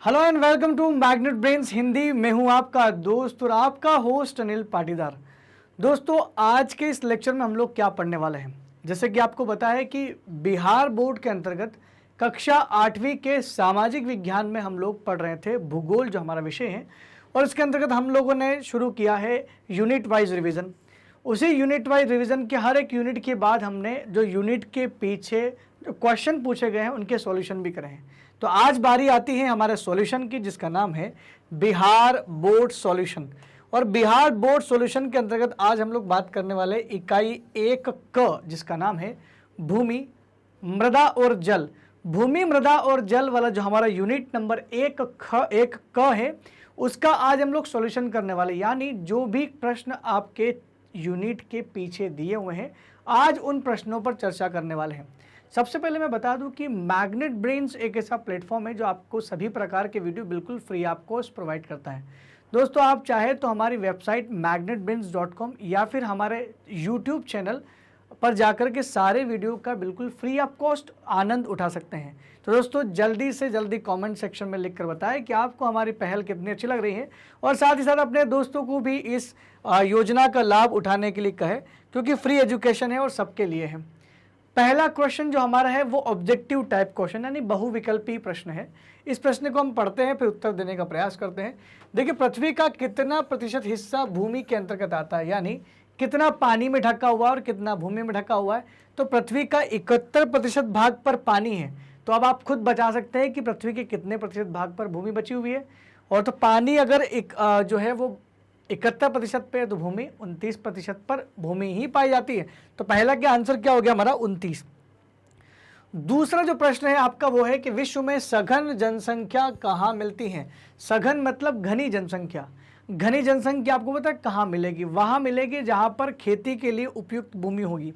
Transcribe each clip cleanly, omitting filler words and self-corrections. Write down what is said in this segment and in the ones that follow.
Hello and welcome to Magnet Brains Hindi. मैं हूं आपका दोस्त और आपका होस्ट अनिल पाटीदार। दोस्तों, आज के इस लेक्चर में हम लोग क्या पढ़ने वाले हैं, जैसे कि आपको पता है कि बिहार बोर्ड के अंतर्गत कक्षा 8वीं के सामाजिक विज्ञान में हम लोग पढ़ रहे थे भूगोल, जो हमारा विषय है, और इसके अंतर्गत हम लोगों ने शुरू किया है यूनिट वाइज रिवीजन। उसी यूनिट वाइज रिवीजन के हर एक यूनिट के बाद हमने जो यूनिट के पीछे जो क्वेश्चन पूछे गए हैं उनके सॉल्यूशन भी करे हैं। तो आज बारी आती है हमारे सॉल्यूशन की, जिसका नाम है बिहार बोर्ड सॉल्यूशन। और बिहार बोर्ड सॉल्यूशन के अंतर्गत आज हम लोग बात करने वाले इकाई 1 क, जिसका नाम है भूमि, मृदा और जल। भूमि, मृदा और जल वाला जो हमारा यूनिट नंबर 1 क है, उसका आज हम लोग सॉल्यूशन करने वाले, यानी जो भी प्रश्न आपके यूनिट के पीछे दिए हुए हैं आज उन प्रश्नों पर चर्चा करने वाले हैं। सबसे पहले मैं बता दूं कि मैग्नेट ब्रेन्स एक ऐसा प्लेटफॉर्म है जो आपको सभी प्रकार के वीडियो बिल्कुल फ्री ऑफ कॉस्ट प्रोवाइड करता है। दोस्तों, आप चाहे तो हमारी वेबसाइट magnetbrains.com या फिर हमारे यूट्यूब चैनल पर जाकर के सारे वीडियो का बिल्कुल फ्री ऑफ कॉस्ट आनंद उठा सकते हैं। तो दोस्तों, जल्दी से जल्दी कमेंट सेक्शन में लिखकर बताएं कि आपको हमारी पहल कितनी अच्छी लग रही है, और साथ ही साथ अपने दोस्तों को भी इस योजना का लाभ उठाने के लिए कहें, क्योंकि फ्री एजुकेशन है और सबके लिए है। पहला क्वेश्चन जो हमारा है वो ऑब्जेक्टिव टाइप क्वेश्चन, यानी बहुविकल्पी प्रश्न है। इस प्रश्न को हम पढ़ते हैं, फिर उत्तर देने का प्रयास करते हैं। देखिए, पृथ्वी का कितना प्रतिशत हिस्सा भूमि के अंतर्गत आता है, यानी कितना पानी में ढका हुआ और कितना भूमि में ढका हुआ है। तो पृथ्वी का 71% भाग पर पानी है। तो अब आप खुद बता सकते हैं कि पृथ्वी के कितने प्रतिशत भाग पर भूमि बची हुई है। और तो पानी अगर जो है वो 71% पे है, तो भूमि 29% पर भूमि ही पाई जाती है। तो पहला क्या आंसर क्या हो गया हमारा 29। दूसरा जो प्रश्न है आपका वो है कि विश्व में सघन जनसंख्या कहाँ मिलती है। सघन मतलब घनी जनसंख्या। घनी जनसंख्या आपको पता है कहाँ मिलेगी? वहाँ मिलेगी जहाँ पर खेती के लिए उपयुक्त भूमि होगी,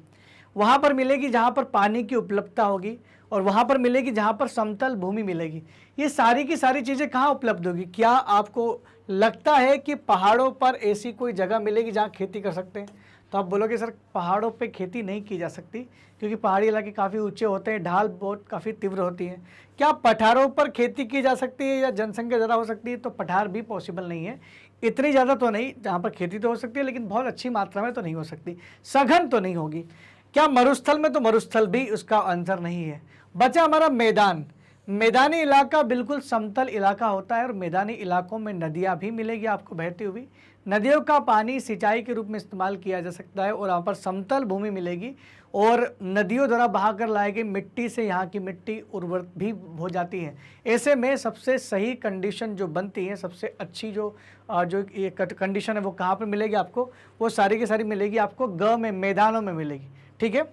वहाँ पर मिलेगी जहाँ पर पानी की उपलब्धता होगी, और वहाँ पर मिलेगी जहाँ पर समतल भूमि मिलेगी। ये सारी की सारी चीज़ें कहाँ उपलब्ध होगी? क्या आपको लगता है कि पहाड़ों पर ऐसी कोई जगह मिलेगी जहाँ खेती कर सकते हैं? तो आप बोलोगे सर पहाड़ों पे खेती नहीं की जा सकती, क्योंकि पहाड़ी इलाके काफ़ी ऊंचे होते हैं, ढाल बहुत काफ़ी तीव्र होती है। क्या पठारों पर खेती की जा सकती है या जनसंख्या ज़्यादा हो सकती है? तो पठार भी पॉसिबल नहीं है, इतनी ज़्यादा तो नहीं, जहाँ पर खेती तो हो सकती है लेकिन बहुत अच्छी मात्रा में तो नहीं हो सकती, सघन तो नहीं होगी। क्या मरुस्थल में? तो मरुस्थल भी उसका आंसर नहीं है। बचा हमारा मैदान। मैदानी इलाका बिल्कुल समतल इलाका होता है, और मैदानी इलाकों में नदियाँ भी मिलेगी आपको बहती हुई। नदियों का पानी सिंचाई के रूप में इस्तेमाल किया जा सकता है, और यहाँ पर समतल भूमि मिलेगी, और नदियों द्वारा बहाकर लाई गई मिट्टी से यहाँ की मिट्टी उर्वर भी हो जाती है। ऐसे में सबसे सही कंडीशन जो बनती है, सबसे अच्छी जो ये कंडीशन है वो कहाँ पर मिलेगी आपको? वो सारी की सारी मिलेगी आपको ग में, मैदानों में मिलेगी। ठीक है,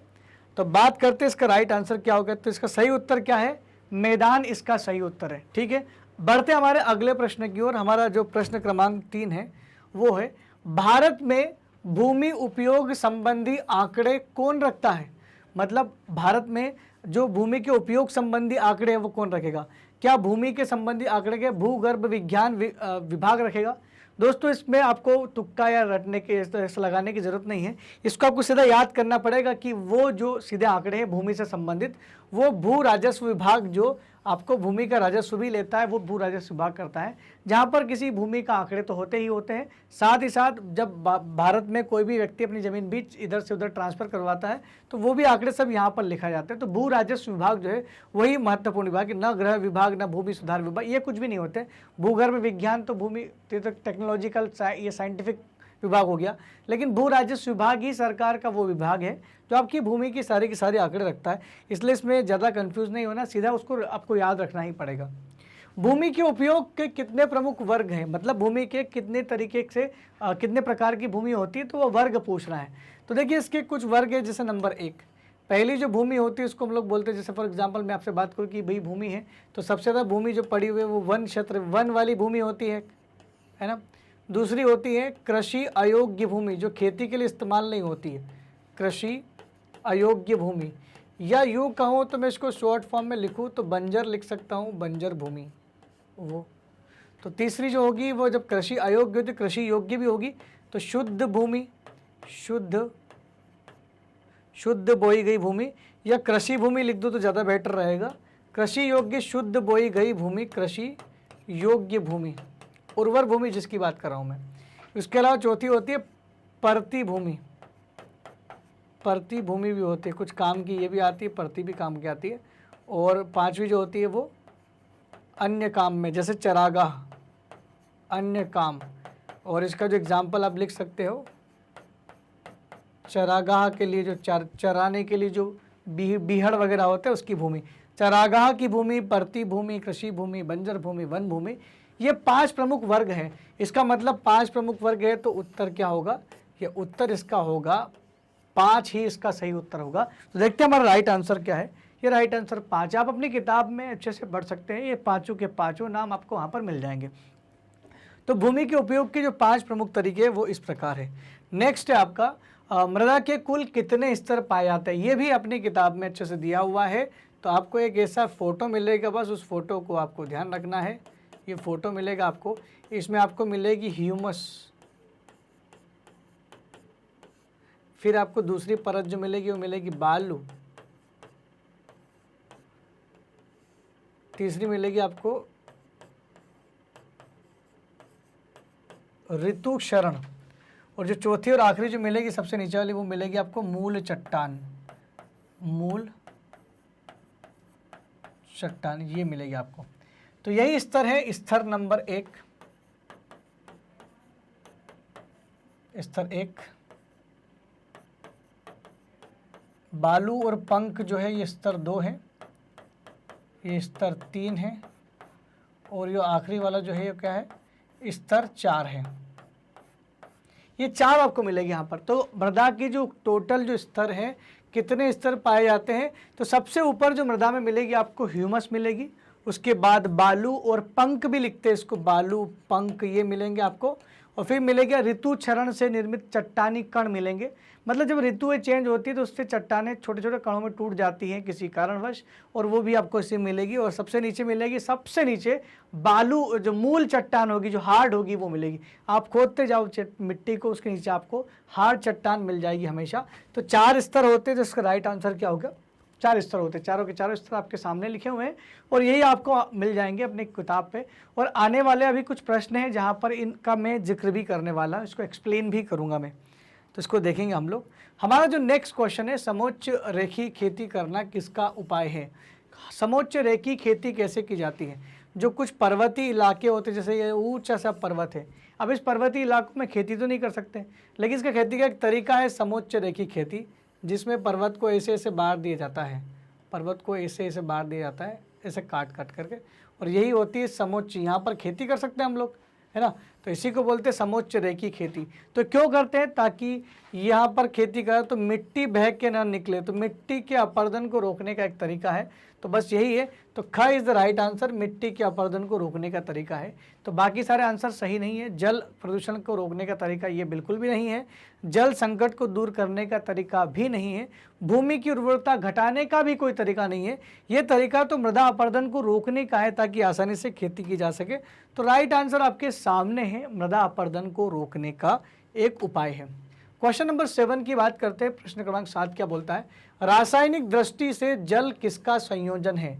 तो बात करते हैं इसका राइट आंसर क्या होगा। तो इसका सही उत्तर क्या है? मैदान इसका सही उत्तर है। ठीक है, बढ़ते हमारे अगले प्रश्न की ओर। हमारा जो प्रश्न क्रमांक 3 है वो है भारत में भूमि उपयोग संबंधी आंकड़े कौन रखता है। मतलब भारत में जो भूमि के उपयोग संबंधी आंकड़े हैं वो कौन रखेगा? क्या भूमि के संबंधी आंकड़े के भूगर्भ विज्ञान विभाग रखेगा? दोस्तों, इसमें आपको तुक्का या रटने के इस तरह से लगाने की जरूरत नहीं है। इसको आपको सीधा याद करना पड़ेगा कि वो जो सीधे आंकड़े हैं भूमि से संबंधित, वो भू राजस्व विभाग जो आपको भूमि का राजस्व भी लेता है, वो भू राजस्व विभाग करता है। जहाँ पर किसी भूमि का आंकड़े तो होते ही होते हैं, साथ ही साथ जब भारत में कोई भी व्यक्ति अपनी जमीन बीच इधर से उधर ट्रांसफर करवाता है तो वो भी आंकड़े सब यहाँ पर लिखा जाता है। तो भू राजस्व विभाग जो है वही महत्वपूर्ण विभाग, न गृह विभाग, न भूमि सुधार विभाग, ये कुछ भी नहीं होते। भूगर्भ विज्ञान तो भूमि टेक्नोलॉजिकल ये साइंटिफिक विभाग हो गया, लेकिन भू राजस्व विभाग ही सरकार का वो विभाग है जो आपकी भूमि की सारे आंकड़े रखता है। इसलिए इसमें ज़्यादा कंफ्यूज नहीं होना, सीधा उसको आपको याद रखना ही पड़ेगा। भूमि के उपयोग के कितने प्रमुख वर्ग हैं, मतलब भूमि के कितने तरीके से कितने प्रकार की भूमि होती है, तो वो वर्ग पूछ रहा है। तो देखिए इसके कुछ वर्ग है। जैसे नंबर 1, पहली जो भूमि होती है उसको हम लोग बोलते हैं, जैसे फॉर एग्जांपल मैं आपसे बात करूँ कि भाई भूमि है, तो सबसे ज़्यादा भूमि जो पड़ी हुई है वो वन क्षेत्र, वन वाली भूमि होती है ना। दूसरी होती है कृषि अयोग्य भूमि, जो खेती के लिए इस्तेमाल नहीं होती है, कृषि अयोग्य भूमि, या यूँ कहूँ तो मैं इसको शॉर्ट फॉर्म में लिखूँ तो बंजर लिख सकता हूँ, बंजर भूमि वो। तो तीसरी जो होगी वो जब कृषि अयोग्य होती, कृषि योग्य भी होगी, तो शुद्ध भूमि, शुद्ध बोई गई भूमि, या कृषि भूमि लिख दो तो ज़्यादा बेटर रहेगा। कृषि योग्य शुद्ध बोई गई भूमि, कृषि योग्य भूमि, उर्वर भूमि जिसकी बात कर रहा हूँ मैं। उसके अलावा चौथी होती है परती भूमि, परती भूमि भी होती है, कुछ काम की ये भी आती है, परती भी काम की आती है। और पांचवी जो होती है वो अन्य काम में, जैसे चरागाह, अन्य काम। और इसका जो एग्जाम्पल आप लिख सकते हो, चरागाह के लिए जो चराने के लिए जो बीहड़ वगैरह होते हैं उसकी भूमि, चरागाह की भूमि, परती भूमि, कृषि भूमि, बंजर भूमि, वन भूमि। ये 5 प्रमुख वर्ग हैं। इसका मतलब 5 प्रमुख वर्ग है तो उत्तर क्या होगा, ये उत्तर इसका होगा 5 ही इसका सही उत्तर होगा। तो देखते हैं हमारा राइट आंसर क्या है। ये राइट आंसर 5। आप अपनी किताब में अच्छे से पढ़ सकते हैं, ये पाँचों के पाँचों नाम आपको वहाँ पर मिल जाएंगे। तो भूमि के उपयोग के जो 5 प्रमुख तरीके हैं वो इस प्रकार है। नेक्स्ट है आपका मृदा के कुल कितने स्तर पाए जाते हैं, ये भी अपनी किताब में अच्छे से दिया हुआ है। तो आपको एक ऐसा फोटो मिलेगा, बस उस फोटो को आपको ध्यान रखना है। ये फोटो मिलेगा आपको, इसमें आपको मिलेगी ह्यूमस, फिर आपको दूसरी परत जो मिलेगी वो मिलेगी बालू, तीसरी मिलेगी आपको ऋतु क्षरण, और जो चौथी और आखिरी जो मिलेगी सबसे नीचे वाली वो मिलेगी आपको मूल चट्टान, मूल चट्टान ये मिलेगी आपको। तो यही स्तर है, स्तर नंबर 1, स्तर 1। बालू और पंख जो है ये स्तर 2 है, ये स्तर 3 है, और ये आखिरी वाला जो है ये क्या है, स्तर 4 है। ये 4 आपको मिलेगी यहाँ पर। तो मृदा की जो टोटल जो स्तर है, कितने स्तर पाए जाते हैं, तो सबसे ऊपर जो मृदा में मिलेगी आपको ह्यूमस मिलेगी, उसके बाद बालू और पंख भी लिखते हैं इसको, बालू पंख ये मिलेंगे आपको, और फिर मिलेगा ऋतु क्षरण से निर्मित चट्टानी कण मिलेंगे। मतलब जब ऋतुएं चेंज होती है तो उससे चट्टानें छोटे छोटे कणों में टूट जाती हैं किसी कारणवश, और वो भी आपको इससे मिलेगी। और सबसे नीचे मिलेगी, सबसे नीचे बालू, जो मूल चट्टान होगी जो हार्ड होगी वो मिलेगी। आप खोदते जाओ मिट्टी को, उसके नीचे आपको हार्ड चट्टान मिल जाएगी हमेशा। तो 4 स्तर होते हैं, तो इसका राइट आंसर क्या होगा, 4 स्तर होते हैं। चारों के चारों स्तर आपके सामने लिखे हुए हैं और यही आपको मिल जाएंगे अपनी किताब पे। और आने वाले अभी कुछ प्रश्न हैं जहाँ पर इनका मैं जिक्र भी करने वाला, इसको एक्सप्लेन भी करूँगा मैं, तो इसको देखेंगे हम लोग। हमारा जो नेक्स्ट क्वेश्चन है, समोच्च रेखी खेती करना किसका उपाय है। समोच्च रेखी खेती कैसे की जाती है। जो कुछ पर्वतीय इलाके होते हैं, जैसे ये ऊंचा सा पर्वत है, अब इस पर्वतीय इलाकों में खेती तो नहीं कर सकते, लेकिन इसका खेती का एक तरीका है समोच्च रेखी खेती, जिसमें पर्वत को ऐसे ऐसे बार दिया जाता है, पर्वत को ऐसे ऐसे बार दिया जाता है, ऐसे काट काट करके, और यही होती है समोच्च। यहाँ पर खेती कर सकते हैं हम लोग, है ना। तो इसी को बोलते हैं समोच्च रेखी खेती। तो क्यों करते हैं, ताकि यहाँ पर खेती करें तो मिट्टी बह के ना निकले, तो मिट्टी के अपरदन को रोकने का एक तरीका है। तो बस यही है। तो ख इज द राइट आंसर, मिट्टी के अपरदन को रोकने का तरीका है। तो बाकी सारे आंसर सही नहीं है। जल प्रदूषण को रोकने का तरीका ये बिल्कुल भी नहीं है। जल संकट को दूर करने का तरीका भी नहीं है। भूमि की उर्वरता घटाने का भी कोई तरीका नहीं है। ये तरीका तो मृदा अपरदन को रोकने का है, ताकि आसानी से खेती की जा सके। तो राइट आंसर आपके सामने है, मृदा अपरदन को रोकने का एक उपाय है। क्वेश्चन नंबर 7 की बात करते हैं। प्रश्न क्रमांक 7 क्या बोलता है, रासायनिक दृष्टि से जल किसका संयोजन है।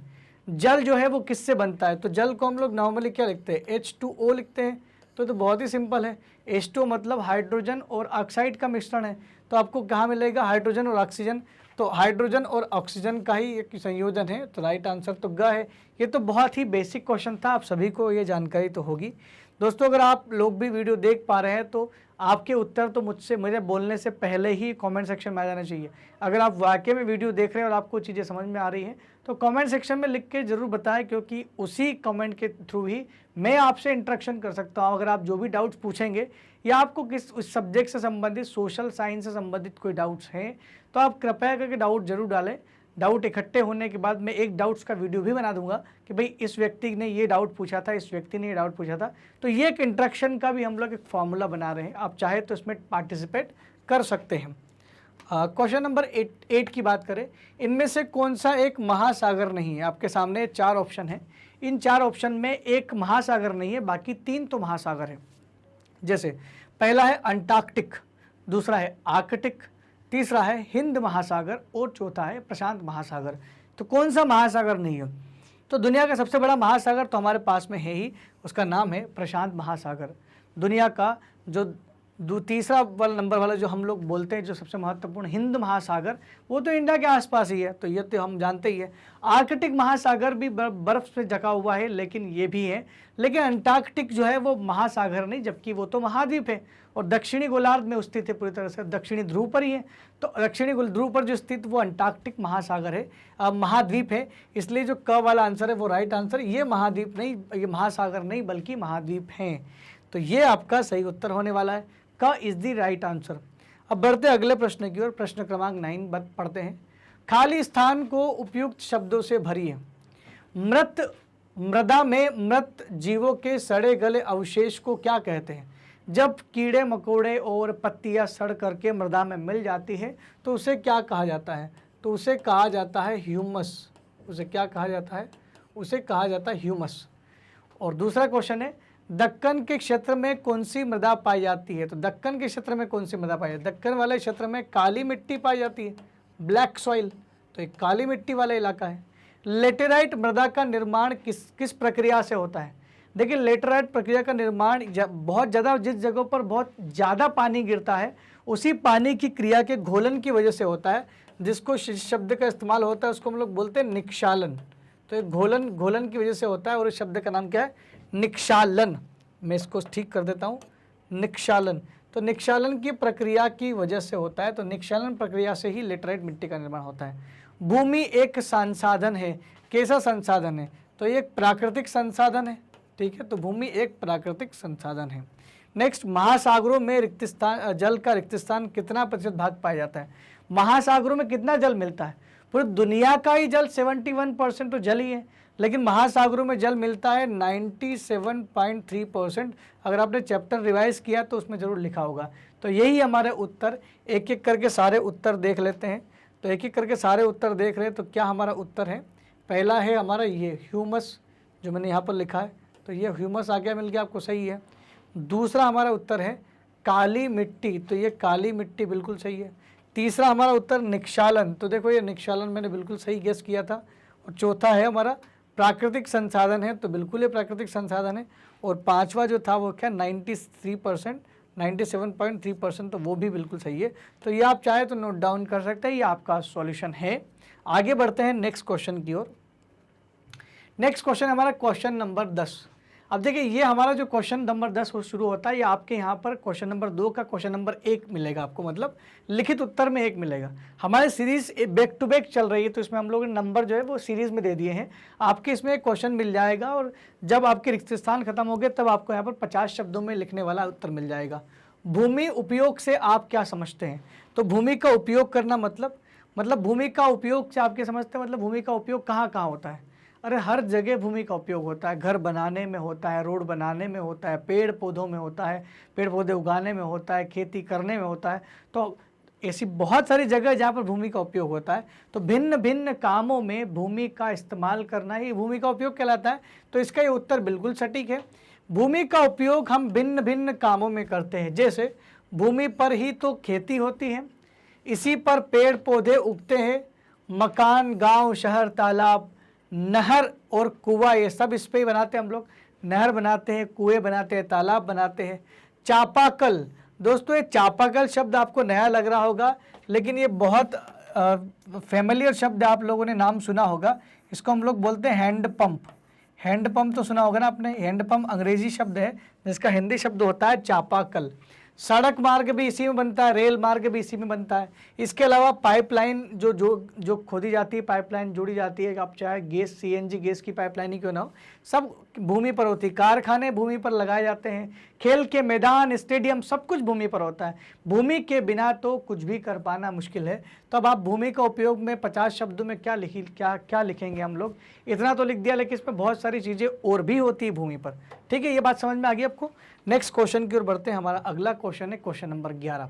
जल जो है वो किससे बनता है। तो जल को हम लोग नॉर्मली क्या लिखते हैं, H2O लिखते हैं। तो बहुत ही सिंपल है, H2O मतलब हाइड्रोजन और ऑक्साइड का मिश्रण है। तो आपको कहाँ मिलेगा, हाइड्रोजन और ऑक्सीजन। तो हाइड्रोजन और ऑक्सीजन का ही एक संयोजन है। तो राइट आंसर तो ग है। ये तो बहुत ही बेसिक क्वेश्चन था, आप सभी को ये जानकारी तो होगी। दोस्तों अगर आप लोग भी वीडियो देख पा रहे हैं तो आपके उत्तर तो मुझे बोलने से पहले ही कमेंट सेक्शन में आ जाना चाहिए। अगर आप वाकई में वीडियो देख रहे हैं और आपको चीज़ें समझ में आ रही हैं तो कमेंट सेक्शन में लिख के ज़रूर बताएं, क्योंकि उसी कमेंट के थ्रू ही मैं आपसे इंटरेक्शन कर सकता हूं। अगर आप जो भी डाउट्स पूछेंगे या आपको किस उस सब्जेक्ट से संबंधित, सोशल साइंस से संबंधित कोई डाउट्स हैं तो आप कृपया करके डाउट जरूर डालें। डाउट इकट्ठे होने के बाद मैं एक डाउट्स का वीडियो भी बना दूंगा कि भाई इस व्यक्ति ने ये डाउट पूछा था, इस व्यक्ति ने ये डाउट पूछा था। तो ये एक इंटरेक्शन का भी हम लोग एक फॉर्मूला बना रहे हैं, आप चाहे तो इसमें पार्टिसिपेट कर सकते हैं। क्वेश्चन नंबर 8 की बात करें, इनमें से कौन सा एक महासागर नहीं है। आपके सामने 4 ऑप्शन है, इन 4 ऑप्शन में एक महासागर नहीं है, बाकी 3 तो महासागर है। जैसे पहला है अंटार्कटिक, दूसरा है आर्कटिक, तीसरा है हिंद महासागर और चौथा है प्रशांत महासागर। तो कौन सा महासागर नहीं है, तो दुनिया का सबसे बड़ा महासागर तो हमारे पास में है ही, उसका नाम है प्रशांत महासागर। दुनिया का जो तीसरा वाला नंबर वाला जो हम लोग बोलते हैं जो सबसे महत्वपूर्ण हिंद महासागर, वो तो इंडिया के आसपास ही है, तो ये तो हम जानते ही है। आर्कटिक महासागर भी बर्फ से ढका हुआ है, लेकिन ये भी है, लेकिन अंटार्कटिक जो है वो महासागर नहीं, जबकि वो तो महाद्वीप है और दक्षिणी गोलार्ध में स्थित है, पूरी तरह से दक्षिणी ध्रुव पर ही है। तो दक्षिणी ध्रुव पर जो स्थित वो अंटार्कटिक महासागर है, महाद्वीप है, इसलिए जो क वाला आंसर है वो राइट आंसर। ये महाद्वीप नहीं, ये महासागर नहीं बल्कि महाद्वीप हैं, तो ये आपका सही उत्तर होने वाला है, का इज द राइट आंसर। अब बढ़ते अगले प्रश्न की ओर, प्रश्न क्रमांक 9 पढ़ते हैं। खाली स्थान को उपयुक्त शब्दों से भरिए। मृदा में मृत जीवों के सड़े गले अवशेष को क्या कहते हैं? जब कीड़े मकोड़े और पत्तियां सड़ करके मृदा में मिल जाती है तो उसे क्या कहा जाता है? तो उसे कहा जाता है ह्यूमस। उसे क्या कहा जाता है? उसे कहा जाता है ह्यूमस। और दूसरा क्वेश्चन है, दक्कन के क्षेत्र में कौन सी मृदा पाई जाती है? तो दक्कन के क्षेत्र में कौन सी मृदा पाई जाती है? दक्कन वाले क्षेत्र में काली मिट्टी पाई जाती है, ब्लैक सॉइल, तो एक काली मिट्टी वाला इलाका है। लेटेराइट मृदा का निर्माण किस प्रक्रिया से होता है? देखिए, लेटेराइट प्रक्रिया का निर्माण बहुत ज़्यादा, जिस जगहों पर बहुत ज़्यादा पानी गिरता है उसी पानी की क्रिया के घोलन की वजह से होता है, जिसको शब्द का इस्तेमाल होता है उसको हम लोग बोलते हैं निक्षालन। तो एक घोलन की वजह से होता है और इस शब्द का नाम क्या है? निक्षालन। मैं इसको ठीक कर देता हूँ, निक्षालन। तो निक्षालन की प्रक्रिया की वजह से होता है, तो निक्षालन प्रक्रिया से ही लेटेराइट मिट्टी का निर्माण होता है। भूमि एक संसाधन है, कैसा संसाधन है? तो ये एक प्राकृतिक संसाधन है, ठीक है, तो भूमि एक प्राकृतिक संसाधन है। नेक्स्ट, महासागरों में रिक्त स्थान, जल का रिक्त स्थान कितना प्रतिशत भाग पाया जाता है? महासागरों में कितना जल मिलता है? पूरी दुनिया का ही जल 71% तो जल ही है, लेकिन महासागरों में जल मिलता है 97.3%। अगर आपने चैप्टर रिवाइज किया तो उसमें ज़रूर लिखा होगा। तो यही हमारे उत्तर, एक एक करके सारे उत्तर देख लेते हैं। तो एक एक करके सारे उत्तर देख रहे हैं, तो क्या हमारा उत्तर है? पहला है हमारा ये ह्यूमस, जो मैंने यहाँ पर लिखा है, तो ये ह्यूमस आ गया, मिल गया आपको, सही है। दूसरा हमारा उत्तर है काली मिट्टी, तो ये काली मिट्टी बिल्कुल सही है। तीसरा हमारा उत्तर निक्षालन, तो देखो ये निक्षालन मैंने बिल्कुल सही गेस किया था। और चौथा है हमारा प्राकृतिक संसाधन है, तो बिल्कुल ये प्राकृतिक संसाधन है। और पांचवा जो था वो क्या? 93%, 97.3%, तो वो भी बिल्कुल सही है। तो ये आप चाहे तो नोट डाउन कर सकते हैं, ये आपका सॉल्यूशन है। आगे बढ़ते हैं नेक्स्ट क्वेश्चन की ओर। नेक्स्ट क्वेश्चन हमारा क्वेश्चन नंबर 10। अब देखिए, ये हमारा जो क्वेश्चन नंबर 10 वो शुरू होता है, ये आपके यहाँ पर क्वेश्चन नंबर 2 का क्वेश्चन नंबर 1 मिलेगा आपको, मतलब लिखित उत्तर में 1 मिलेगा। हमारी सीरीज बैक टू बैक चल रही है, तो इसमें हम लोगों ने नंबर जो है वो सीरीज में दे दिए हैं। आपके इसमें एक क्वेश्चन मिल जाएगा, और जब आपके रिक्त स्थान खत्म हो गए तब आपको यहाँ पर 50 शब्दों में लिखने वाला उत्तर मिल जाएगा। भूमि उपयोग से आप क्या समझते हैं? तो भूमि का उपयोग करना मतलब भूमि का उपयोग से आप क्या समझते हैं? मतलब भूमि का उपयोग कहाँ कहाँ होता है? अरे हर जगह भूमि का उपयोग होता है। घर बनाने में होता है, रोड बनाने में होता है, पेड़ पौधों में होता है, पेड़ पौधे उगाने में होता है, खेती करने में होता है। तो ऐसी बहुत सारी जगह जहाँ पर भूमि का उपयोग होता है। तो भिन्न भिन्न कामों में भूमि का इस्तेमाल करना ही भूमि का उपयोग कहलाता है। तो इसका ये उत्तर बिल्कुल सटीक है। भूमि का उपयोग हम भिन्न भिन्न कामों में करते हैं। जैसे भूमि पर ही तो खेती होती है, इसी पर पेड़ पौधे उगते हैं, मकान, गाँव, शहर, तालाब, नहर और कुआं, ये सब इस पे ही बनाते हैं हम लोग। नहर बनाते हैं, कुएं बनाते हैं, तालाब बनाते हैं। चापाकल, दोस्तों ये चापाकल शब्द आपको नया लग रहा होगा, लेकिन ये बहुत फेमिलियर शब्द है, आप लोगों ने नाम सुना होगा। इसको हम लोग बोलते हैं हैंड पंप। हैंड पंप तो सुना होगा ना आपने। हैंड पंप अंग्रेजी शब्द है, जिसका हिंदी शब्द होता है चापाकल। सड़क मार्ग भी इसी में बनता है, रेल मार्ग भी इसी में बनता है। इसके अलावा पाइपलाइन जो खोदी जाती है, पाइपलाइन जोड़ी जाती है, आप चाहे गैस, सीएनजी गैस की पाइपलाइन ही क्यों ना हो, सब भूमि पर होती है। कारखाने भूमि पर लगाए जाते हैं, खेल के मैदान, स्टेडियम, सब कुछ भूमि पर होता है। भूमि के बिना तो कुछ भी कर पाना मुश्किल है। तो अब आप भूमि का उपयोग में 50 शब्दों में क्या लिखेंगे हम लोग? इतना तो लिख दिया, लेकिन इसमें बहुत सारी चीज़ें और भी होती है भूमि पर। ठीक है, ये बात समझ में आ गई आपको। नेक्स्ट क्वेश्चन की ओर बढ़ते हैं। हमारा अगला क्वेश्चन है क्वेश्चन नंबर 11।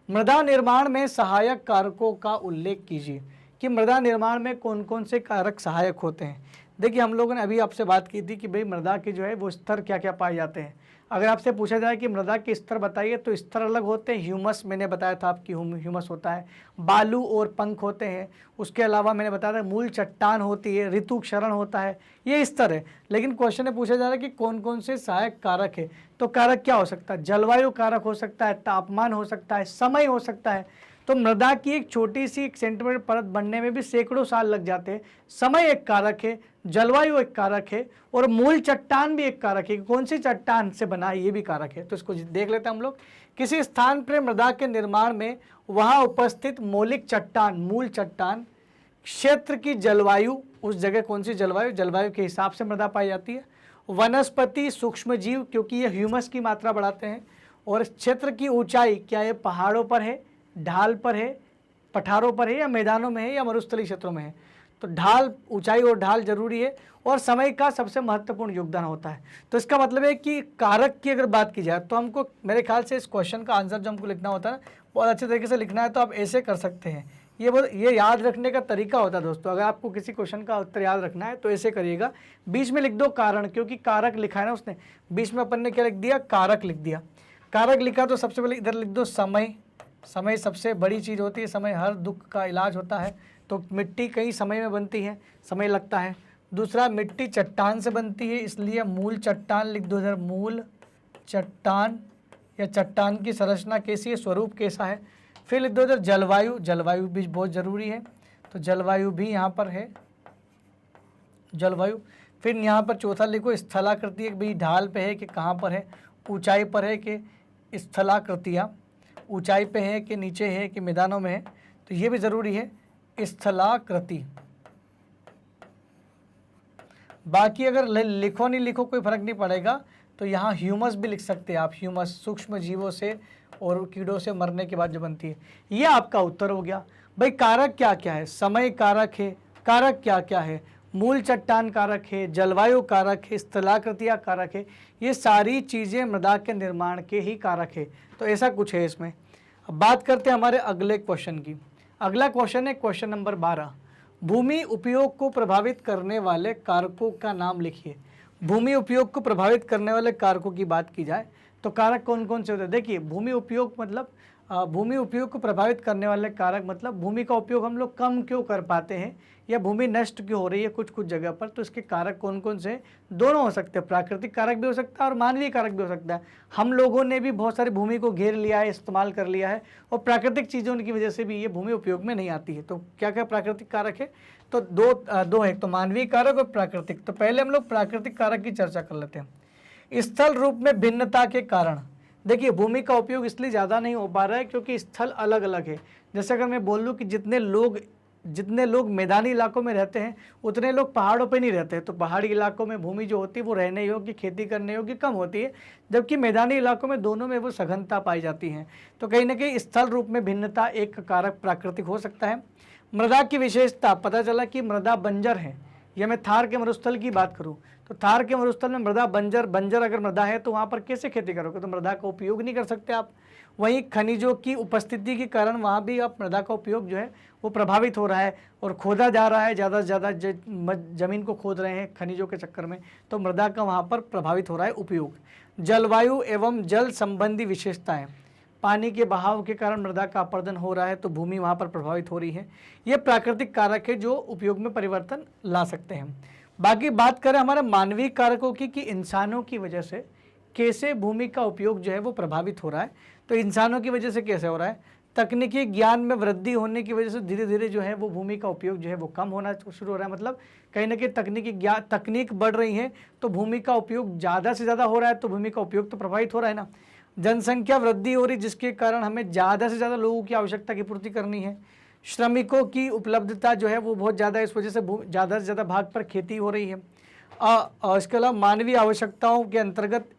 मृदा निर्माण में सहायक कारकों का उल्लेख कीजिए कि मृदा निर्माण में कौन कौन से कारक सहायक होते हैं। देखिए हम लोगों ने अभी आपसे बात की थी कि भाई मृदा के जो है वो स्तर क्या क्या पाए जाते हैं। अगर आपसे पूछा जाए कि मृदा के स्तर बताइए तो स्तर अलग होते हैं। ह्यूमस मैंने बताया था आपकी ह्यूमस होता है, बालू और पंख होते हैं। उसके अलावा मैंने बताया था मूल चट्टान होती है, ऋतु क्षरण होता है, ये स्तर है। लेकिन क्वेश्चन में पूछा जा रहा है कि कौन कौन से सहायक कारक है। तो कारक क्या हो सकता है? जलवायु कारक हो सकता है, तापमान हो सकता है, समय हो सकता है। तो मृदा की एक छोटी सी 1 सेंटीमीटर परत बनने में भी सैकड़ों साल लग जाते हैं। समय एक कारक है, जलवायु एक कारक है, और मूल चट्टान भी एक कारक है। कौन सी चट्टान से बना है ये भी कारक है। तो इसको देख लेते हैं हम लोग। किसी स्थान पर मृदा के निर्माण में वहां उपस्थित मौलिक चट्टान, मूल चट्टान, क्षेत्र की जलवायु, उस जगह कौन सी जलवायु, जलवायु के हिसाब से मृदा पाई जाती है। वनस्पति, सूक्ष्म जीव, क्योंकि ये ह्यूमस की मात्रा बढ़ाते हैं। और क्षेत्र की ऊंचाई, क्या ये पहाड़ों पर है, ढाल पर है, पठारों पर है, या मैदानों में है, या मरुस्थलीय क्षेत्रों में है। तो ढाल, ऊंचाई और ढाल जरूरी है। और समय का सबसे महत्वपूर्ण योगदान होता है। तो इसका मतलब है कि कारक की अगर बात की जाए तो हमको मेरे ख्याल से इस क्वेश्चन का आंसर जो हमको लिखना होता है ना, बहुत अच्छे तरीके से लिखना है। तो आप ऐसे कर सकते हैं, ये याद रखने का तरीका होता है दोस्तों। अगर आपको किसी क्वेश्चन का उत्तर याद रखना है तो ऐसे करिएगा, बीच में लिख दो कारण, क्योंकि कारक लिखा है ना उसने, बीच में अपन ने क्या लिख दिया, कारक लिख दिया। कारक लिखा तो सबसे पहले इधर लिख दो समय। समय सबसे बड़ी चीज़ होती है, समय हर दुख का इलाज होता है। तो मिट्टी कई समय में बनती है, समय लगता है। दूसरा, मिट्टी चट्टान से बनती है, इसलिए मूल चट्टान लिख दो इधर, मूल चट्टान, या चट्टान की संरचना कैसी है, स्वरूप कैसा है। फिर लिख दो इधर जलवायु, जलवायु भी बहुत ज़रूरी है, तो जलवायु भी यहाँ पर है, जलवायु। फिर यहाँ पर चौथा लिखो स्थलाकृति, भाई ढाल पे है कि कहाँ पर है, ऊंचाई पर है कि स्थलाकृतियाँ, ऊंचाई पे है कि नीचे है कि मैदानों में है, तो ये भी ज़रूरी है, स्थलाकृति। बाकी अगर लिखो नहीं लिखो कोई फर्क नहीं पड़ेगा। तो यहाँ ह्यूमस भी लिख सकते हैं आप, ह्यूमस सूक्ष्म जीवों से और कीड़ों से मरने के बाद जो बनती है। ये आपका उत्तर हो गया। भाई कारक क्या क्या है, समय कारक है, कारक क्या क्या है, मूल चट्टान कारक है, जलवायु कारक है, स्थलाकृतियाँ कारक है। ये सारी चीज़ें मृदा के निर्माण के ही कारक है। तो ऐसा कुछ है इसमें। अब बात करते हैं हमारे अगले क्वेश्चन की। अगला क्वेश्चन है क्वेश्चन नंबर 12। भूमि उपयोग को प्रभावित करने वाले कारकों का नाम लिखिए। भूमि उपयोग को प्रभावित करने वाले कारकों की बात की जाए तो कारक कौन कौन से होते हैं। देखिए भूमि उपयोग मतलब भूमि उपयोग को प्रभावित करने वाले कारक मतलब भूमि का उपयोग हम लोग कम क्यों कर पाते हैं या भूमि नष्ट क्यों हो रही है कुछ कुछ जगह पर। तो इसके कारक कौन कौन से, दोनों हो सकते हैं, प्राकृतिक कारक भी हो सकता है और मानवीय कारक भी हो सकता है। हम लोगों ने भी बहुत सारी भूमि को घेर लिया है, इस्तेमाल कर लिया है, और प्राकृतिक चीज़ों की वजह से भी ये भूमि उपयोग में नहीं आती है। तो क्या क्या प्राकृतिक कारक है, तो दो है, तो मानवीय कारक और प्राकृतिक। तो पहले हम लोग प्राकृतिक कारक की चर्चा कर लेते हैं। स्थल रूप में भिन्नता के कारण, देखिए भूमि का उपयोग इसलिए ज़्यादा नहीं हो पा रहा है क्योंकि स्थल अलग अलग है। जैसे अगर मैं बोल दूँ कि जितने लोग मैदानी इलाकों में रहते हैं उतने लोग पहाड़ों पे नहीं रहते हैं, तो पहाड़ी इलाकों में भूमि जो होती है वो रहने योग्य, खेती करने योग्य कम होती है, जबकि मैदानी इलाकों में दोनों में वो सघनता पाई जाती है। तो कहीं ना कहीं स्थल रूप में भिन्नता एक कारक प्राकृतिक हो सकता है। मृदा की विशेषता, पता चला कि मृदा बंजर है, या मैं थार के मरुस्थल की बात करूं तो थार के मरुस्थल में मृदा बंजर अगर मृदा है तो वहाँ पर कैसे खेती करोगे, तो मृदा का उपयोग नहीं कर सकते आप। वहीं खनिजों की उपस्थिति के कारण वहाँ भी अब मृदा का उपयोग जो है वो प्रभावित हो रहा है और खोदा जा रहा है, ज़्यादा से ज़्यादा जमीन को खोद रहे हैं खनिजों के चक्कर में, तो मृदा का वहाँ पर प्रभावित हो रहा है उपयोग। जलवायु एवं जल संबंधी विशेषताएँ, पानी के बहाव के कारण मृदा का अपरदन हो रहा है तो भूमि वहाँ पर प्रभावित हो रही है। ये प्राकृतिक कारक है जो उपयोग में परिवर्तन ला सकते हैं। बाकी बात करें हमारे मानवीय कारकों की कि इंसानों की वजह से कैसे भूमि का उपयोग जो है वो प्रभावित हो रहा है, तो इंसानों की वजह से कैसे हो रहा है। तकनीकी ज्ञान में वृद्धि होने की वजह से धीरे धीरे जो है वो भूमि का उपयोग जो है वो कम होना शुरू हो रहा है। मतलब कहीं ना कहीं तकनीक बढ़ रही है तो भूमि का उपयोग ज़्यादा से ज़्यादा हो रहा है, तो भूमि का उपयोग तो प्रभावित हो रहा है ना। जनसंख्या वृद्धि हो रही जिसके कारण हमें ज़्यादा से ज़्यादा लोगों की आवश्यकता की पूर्ति करनी है। श्रमिकों की उपलब्धता जो है वो बहुत ज़्यादा, इस वजह से ज़्यादा से ज़्यादा भाग पर खेती हो रही है। इसके अलावा मानवीय आवश्यकताओं के अंतर्गत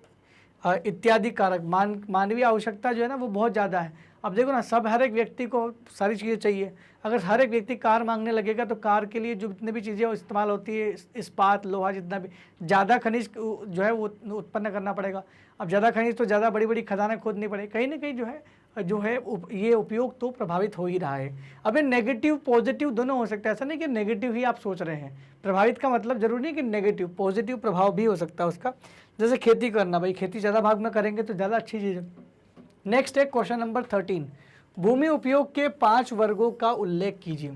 इत्यादि कारक, मानवीय आवश्यकता जो है ना वो बहुत ज़्यादा है। अब देखो ना, हर एक व्यक्ति को सारी चीज़ें चाहिए। अगर हर एक व्यक्ति कार मांगने लगेगा तो कार के लिए जो जितनी भी चीज़ें इस्तेमाल होती है, इस्पात, लोहा, जितना भी, ज़्यादा खनिज जो है वो उत्पन्न करना पड़ेगा। अब ज़्यादा खनिज तो ज़्यादा बड़ी बड़ी खदानें खोदनी पड़ेगी, कहीं ना कहीं जो है जो है ये उपयोग तो प्रभावित हो ही रहा है। अब ये नेगेटिव पॉजिटिव दोनों हो सकता है, ऐसा नहीं कि नेगेटिव ही आप सोच रहे हैं। प्रभावित का मतलब जरूरी नहीं कि नेगेटिव, पॉजिटिव प्रभाव भी हो सकता है उसका। जैसे खेती करना, भाई खेती ज़्यादा भाग में करेंगे तो ज़्यादा अच्छी चीज़ है। नेक्स्ट है क्वेश्चन नंबर 13, भूमि उपयोग के 5 वर्गों का उल्लेख कीजिए।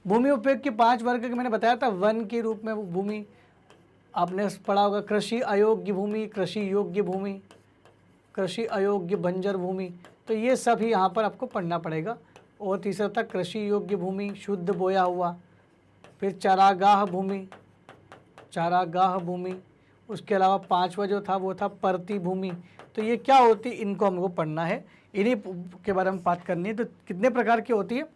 भूमि उपयोग के 5 वर्ग के मैंने बताया था, वन के रूप में भूमि आपने पढ़ा होगा, कृषि अयोग्य भूमि, कृषि योग्य भूमि, कृषि अयोग्य बंजर भूमि, तो ये सब ही यहाँ पर आपको पढ़ना पड़ेगा। और तीसरा था कृषि योग्य भूमि, शुद्ध बोया हुआ, फिर चारागाह भूमि, चारागाह भूमि, उसके अलावा 5वां जो था वो था परती भूमि। तो ये क्या होती, इनको हमको पढ़ना है, इन्हीं के बारे में बात करनी है। तो कितने प्रकार की होती है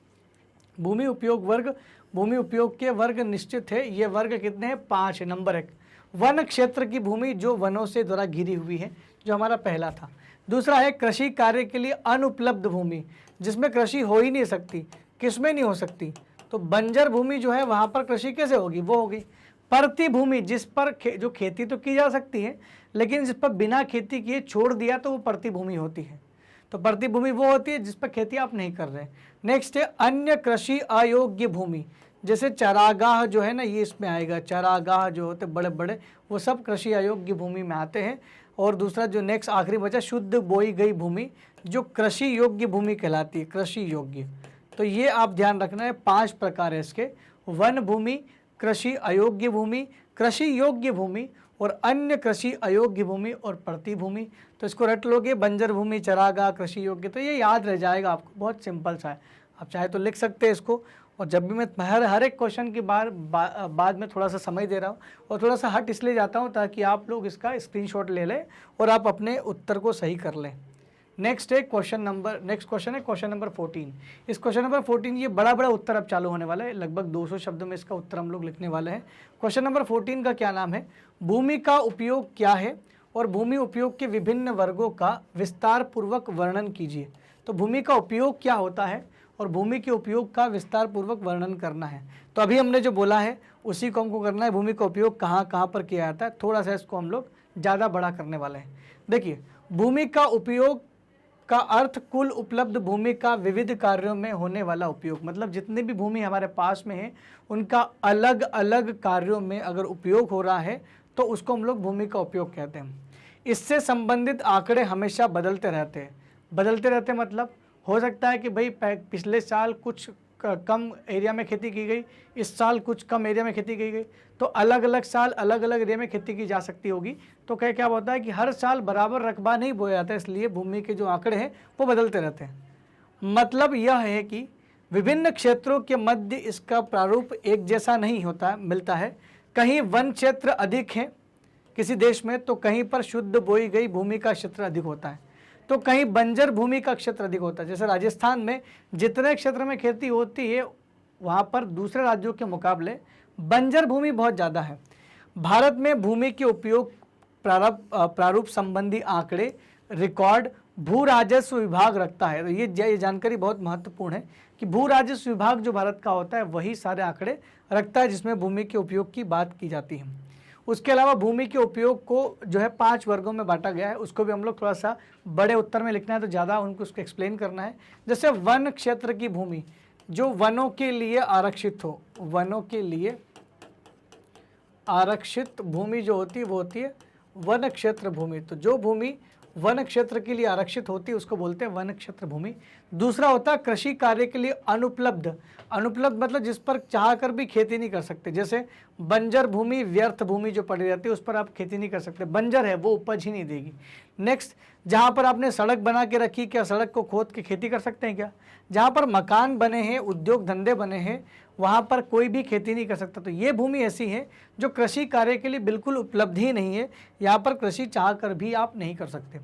भूमि उपयोग वर्ग? भूमि उपयोग के वर्ग निश्चित है, ये वर्ग कितने हैं? 5 है। नंबर 1 वन क्षेत्र की भूमि जो वनों से द्वारा घिरी हुई है, जो हमारा पहला था। दूसरा है कृषि कार्य के लिए अनुपलब्ध भूमि, जिसमें कृषि हो ही नहीं सकती। किसमें नहीं हो सकती? तो बंजर भूमि जो है वहाँ पर कृषि कैसे होगी? वो होगी। परती भूमि, जिस पर जो खेती तो की जा सकती है, लेकिन जिस पर बिना खेती किए छोड़ दिया तो वो परती भूमि होती है। तो परती भूमि वो होती है जिस पर खेती आप नहीं कर रहे। नेक्स्ट है अन्य कृषि अयोग्य भूमि, जैसे चारागाह जो है ना, ये इसमें आएगा। चारागाह जो होते बड़े बड़े, वो सब कृषि अयोग्य भूमि में आते हैं। और दूसरा जो नेक्स्ट आखिरी बचा, शुद्ध बोई गई भूमि, जो कृषि योग्य भूमि कहलाती है, कृषि योग्य। तो ये आप ध्यान रखना है, 5 प्रकार है इसके, वन भूमि, कृषि अयोग्य भूमि, कृषि योग्य भूमि और अन्य कृषि अयोग्य भूमि और प्रति भूमि। तो इसको रट लोगे, बंजर भूमि, चरागाह, कृषि योग्य, तो ये याद रह जाएगा आपको, बहुत सिंपल सा है। आप चाहे तो लिख सकते हैं इसको। और जब भी मैं हर एक क्वेश्चन के बाद में थोड़ा सा समय दे रहा हूँ और थोड़ा सा हट इसलिए जाता हूँ ताकि आप लोग इसका स्क्रीनशॉट ले लें और आप अपने उत्तर को सही कर लें। नेक्स्ट है नेक्स्ट क्वेश्चन है क्वेश्चन नंबर 14। इस क्वेश्चन नंबर 14 ये बड़ा उत्तर अब चालू होने वाला है, लगभग 200 शब्दों में इसका उत्तर हम लोग लिखने वाले हैं। क्वेश्चन नंबर 14 का क्या नाम है? भूमि का उपयोग क्या है और भूमि उपयोग के विभिन्न वर्गों का विस्तार पूर्वक वर्णन कीजिए। तो भूमि का उपयोग क्या होता है और भूमि के उपयोग का विस्तार पूर्वक वर्णन करना है। तो अभी हमने जो बोला है उसी को हमको करना है। भूमि का उपयोग कहाँ कहाँ पर किया जाता है, थोड़ा सा इसको हम लोग ज़्यादा बड़ा करने वाले हैं। देखिए, भूमि का उपयोग का अर्थ कुल उपलब्ध भूमि का विविध कार्यों में होने वाला उपयोग, मतलब जितनी भी भूमि हमारे पास में है उनका अलग अलग कार्यों में अगर उपयोग हो रहा है तो उसको हम लोग भूमि का उपयोग कहते हैं। इससे संबंधित आंकड़े हमेशा बदलते रहते मतलब हो सकता है कि भाई पिछले साल कुछ कम एरिया में खेती की गई, इस साल कुछ कम एरिया में खेती की गई, तो अलग अलग साल अलग अलग एरिया में खेती की जा सकती होगी। तो क्या होता है कि हर साल बराबर रकबा नहीं बोया जाता है, इसलिए भूमि के जो आंकड़े हैं वो बदलते रहते हैं। मतलब यह है कि विभिन्न क्षेत्रों के मध्य इसका प्रारूप एक जैसा नहीं होता मिलता है। कहीं वन क्षेत्र अधिक है किसी देश में, तो कहीं पर शुद्ध बोई गई भूमि का क्षेत्र अधिक होता है, तो कहीं बंजर भूमि का क्षेत्र अधिक होता है। जैसे राजस्थान में जितने क्षेत्र में खेती होती है वहाँ पर दूसरे राज्यों के मुकाबले बंजर भूमि बहुत ज़्यादा है। भारत में भूमि के उपयोग प्रारूप संबंधी आंकड़े रिकॉर्ड भू राजस्व विभाग रखता है। तो ये जानकारी बहुत महत्वपूर्ण है कि भू राजस्व विभाग जो भारत का होता है वही सारे आंकड़े रखता है जिसमें भूमि के उपयोग की बात की जाती है। उसके अलावा भूमि के उपयोग को जो है 5 वर्गों में बांटा गया है, उसको भी हम लोग थोड़ा सा बड़े उत्तर में लिखना है तो ज़्यादा उनको उसको एक्सप्लेन करना है। जैसे वन क्षेत्र की भूमि जो वनों के लिए आरक्षित हो, वनों के लिए आरक्षित भूमि जो होती है वो होती है वन क्षेत्र भूमि। तो जो भूमि वन क्षेत्र के लिए आरक्षित होती है उसको बोलते हैं वन क्षेत्र भूमि। दूसरा होता है कृषि कार्य के लिए अनुपलब्ध। अनुपलब्ध मतलब जिस पर चाह कर भी खेती नहीं कर सकते। जैसे बंजर भूमि, व्यर्थ भूमि जो पड़ी रहती है उस पर आप खेती नहीं कर सकते, बंजर है वो उपज ही नहीं देगी। नेक्स्ट, जहाँ पर आपने सड़क बना के रखी, क्या सड़क को खोद के खेती कर सकते हैं क्या? जहाँ पर मकान बने हैं, उद्योग धंधे बने हैं, वहाँ पर कोई भी खेती नहीं कर सकता। तो ये भूमि ऐसी है जो कृषि कार्य के लिए बिल्कुल उपलब्ध ही नहीं है, यहाँ पर कृषि चाह कर भी आप नहीं कर सकते।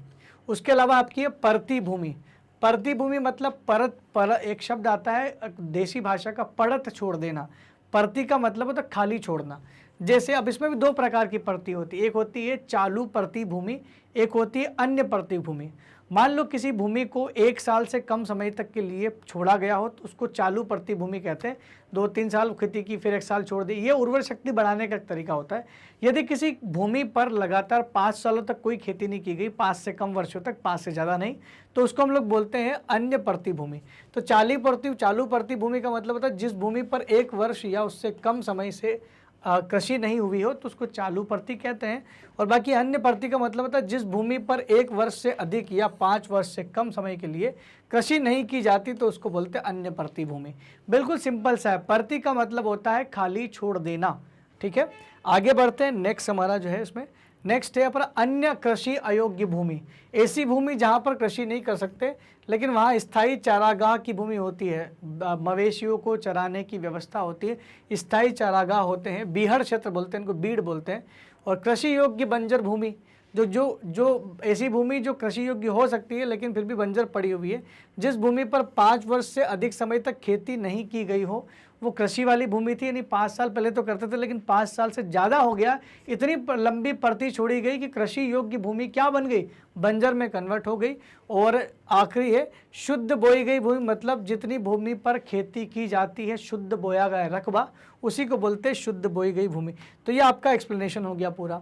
उसके अलावा आपकी है परती भूमि। परती भूमि मतलब परत एक शब्द आता है देसी भाषा का, पड़त छोड़ देना। परती का मतलब होता है खाली छोड़ना। जैसे अब इसमें भी दो प्रकार की परती होती है, एक होती है चालू परती भूमि, एक होती है अन्य परती भूमि। मान लो किसी भूमि को 1 साल से कम समय तक के लिए छोड़ा गया हो तो उसको चालू परती भूमि कहते हैं। 2-3 साल खेती की, फिर 1 साल छोड़ दी, ये उर्वर शक्ति बढ़ाने का तरीका होता है। यदि किसी भूमि पर लगातार 5 सालों तक कोई खेती नहीं की गई, 5 से कम वर्षों तक, 5 से ज़्यादा नहीं, तो उसको हम लोग बोलते हैं अन्य परती भूमि। तो चालू परती भूमि का मतलब होता है जिस भूमि पर 1 वर्ष या उससे कम समय से कृषि नहीं हुई हो तो उसको चालू परती कहते हैं। और बाकी अन्य परती का मतलब होता है जिस भूमि पर 1 वर्ष से अधिक या 5 वर्ष से कम समय के लिए कृषि नहीं की जाती तो उसको बोलते हैं अन्य परती भूमि। बिल्कुल सिंपल सा है। परती का मतलब होता है खाली छोड़ देना। ठीक है, आगे बढ़ते हैं। नेक्स्ट हमारा जो है इसमें नेक्स्ट है अपना अन्य कृषि अयोग्य भूमि। ऐसी भूमि जहाँ पर कृषि नहीं कर सकते लेकिन वहाँ स्थायी चारागाह की भूमि होती है, मवेशियों को चराने की व्यवस्था होती है, स्थायी चारागाह होते हैं, बीहड़ क्षेत्र बोलते हैं, इनको बीड़ बोलते हैं। और कृषि योग्य बंजर भूमि, जो ऐसी भूमि जो कृषि योग्य हो सकती है लेकिन फिर भी बंजर पड़ी हुई है, जिस भूमि पर 5 वर्ष से अधिक समय तक खेती नहीं की गई हो, वो कृषि वाली भूमि थी। यानी 5 साल पहले तो करते थे लेकिन 5 साल से ज़्यादा हो गया, इतनी लंबी परती छोड़ी गई कि कृषि योग्य भूमि क्या बन गई, बंजर में कन्वर्ट हो गई। और आखिरी है शुद्ध बोई गई भूमि, मतलब जितनी भूमि पर खेती की जाती है, शुद्ध बोया गया रकबा, उसी को बोलते हैं शुद्ध बोई गई भूमि। तो ये आपका एक्सप्लेनेशन हो गया पूरा।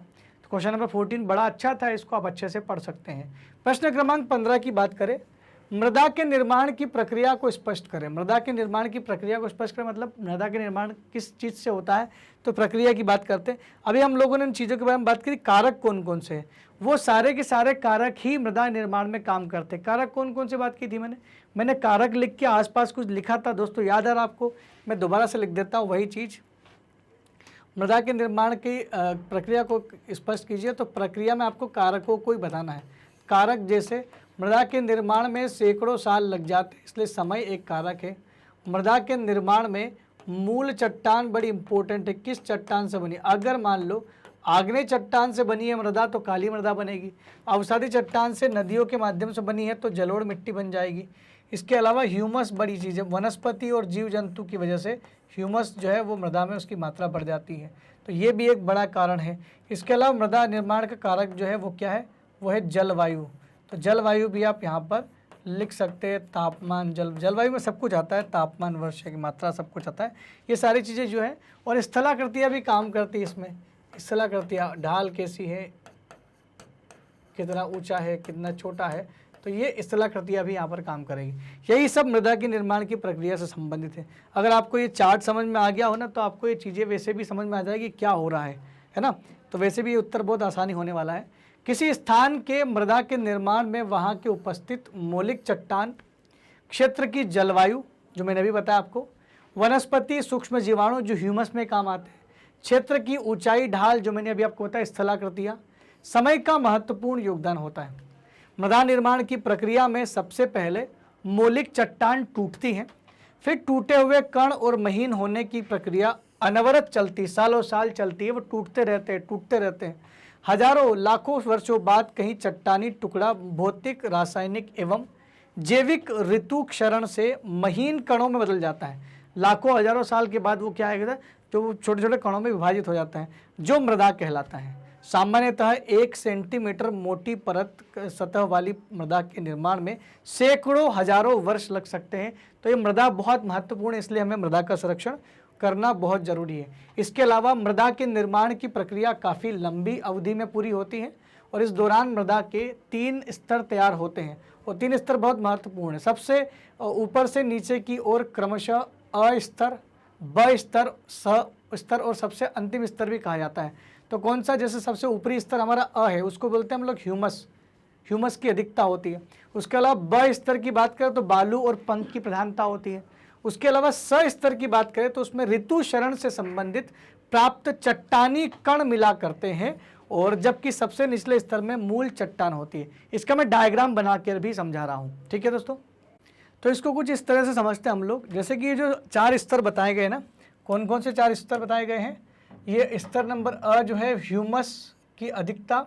क्वेश्चन नंबर 14 बड़ा अच्छा था, इसको आप अच्छे से पढ़ सकते हैं। प्रश्न क्रमांक 15 की बात करें, मृदा के निर्माण की प्रक्रिया को स्पष्ट करें। मृदा के निर्माण की प्रक्रिया को स्पष्ट करें मतलब मृदा के निर्माण किस चीज़ से होता है, तो प्रक्रिया की बात करते हैं। अभी हम लोगों ने इन चीज़ों के बारे में बात करी, कारक कौन कौन से हैं, वो सारे के सारे कारक ही मृदा निर्माण में काम करते हैं। कारक कौन कौन से बात की थी मैंने कारक लिख के आसपास कुछ लिखा था दोस्तों, याद आ रहा आपको? मैं दोबारा से लिख देता हूँ वही चीज़। मृदा के निर्माण की प्रक्रिया को स्पष्ट कीजिए, तो प्रक्रिया में आपको कारकों को ही बताना है। कारक जैसे मृदा के निर्माण में सैकड़ों साल लग जाते, इसलिए समय एक कारक है। मृदा के निर्माण में मूल चट्टान बड़ी इंपॉर्टेंट है। किस चट्टान से बनी? अगर मान लो आग्नेय चट्टान से बनी है मृदा तो काली मृदा बनेगी, अवसादी चट्टान से नदियों के माध्यम से बनी है तो जलोढ़ मिट्टी बन जाएगी। इसके अलावा ह्यूमस बड़ी चीज़ है, वनस्पति और जीव जंतु की वजह से ह्यूमस जो है वो मृदा में उसकी मात्रा बढ़ जाती है, तो ये भी एक बड़ा कारण है। इसके अलावा मृदा निर्माण का कारक जो है वो क्या है, वो है जलवायु। तो जलवायु भी आप यहाँ पर लिख सकते हैं। तापमान, जलवायु में सब कुछ आता है, तापमान, वर्षा की मात्रा, सब कुछ आता है। ये सारी चीज़ें जो है, और स्थलाकृतियाँ भी काम करती है इसमें। स्थलाकृतियाँ, ढाल कैसी है, कितना ऊंचा है, कितना छोटा है, तो ये स्थलाकृतियाँ भी यहाँ पर काम करेगी। यही सब मृदा के निर्माण की प्रक्रिया से संबंधित है। अगर आपको ये चार्ट समझ में आ गया हो ना, तो आपको ये चीज़ें वैसे भी समझ में आ जाएगी क्या हो रहा है ना। तो वैसे भी ये उत्तर बहुत आसानी होने वाला है। किसी स्थान के मृदा के निर्माण में वहाँ के उपस्थित मौलिक चट्टान, क्षेत्र की जलवायु जो मैंने अभी बताया आपको, वनस्पति, सूक्ष्म जीवाणु जो ह्यूमस में काम आते हैं, क्षेत्र की ऊंचाई, ढाल जो मैंने अभी आपको बताया, स्थलाकृतियाँ, समय का महत्वपूर्ण योगदान होता है। मृदा निर्माण की प्रक्रिया में सबसे पहले मौलिक चट्टान टूटती हैं, फिर टूटे हुए कण और महीन होने की प्रक्रिया अनवरत चलती, सालों साल चलती है, वो टूटते रहते हैं। हजारों लाखों वर्षों बाद कहीं चट्टानी टुकड़ा भौतिक, रासायनिक एवं जैविक ऋतु क्षरण से महीन कणों में बदल जाता है। लाखों हजारों साल के बाद वो क्या है, जो छोटे छोटे कणों में विभाजित हो जाता है, जो मृदा कहलाता है। सामान्यतः 1 सेंटीमीटर मोटी परत सतह वाली मृदा के निर्माण में सैकड़ों हजारों वर्ष लग सकते हैं। तो ये मृदा बहुत महत्वपूर्ण है, इसलिए हमें मृदा का संरक्षण करना बहुत ज़रूरी है। इसके अलावा मृदा के निर्माण की प्रक्रिया काफ़ी लंबी अवधि में पूरी होती है और इस दौरान मृदा के 3 स्तर तैयार होते हैं और 3 स्तर बहुत महत्वपूर्ण है। सबसे ऊपर से नीचे की ओर क्रमशः अ स्तर, ब स्तर, स स्तर और सबसे अंतिम स्तर भी कहा जाता है। तो कौन सा? जैसे सबसे ऊपरी स्तर हमारा अ है, उसको बोलते हैं हम लोग ह्यूमस की अधिकता होती है। उसके अलावा ब स्तर की बात करें तो बालू और पंख की प्रधानता होती है। उसके अलावा स स्तर की बात करें तो उसमें ऋतु क्षरण से संबंधित प्राप्त चट्टानी कण मिला करते हैं, और जबकि सबसे निचले स्तर में मूल चट्टान होती है। इसका मैं डायग्राम बना कर भी समझा रहा हूँ, ठीक है दोस्तों। तो इसको कुछ इस तरह से समझते हैं हम लोग, जैसे कि ये जो 4 स्तर बताए गए ना, कौन कौन से 4 स्तर बताए गए हैं। ये स्तर नंबर अ जो है ह्यूमस की अधिकता,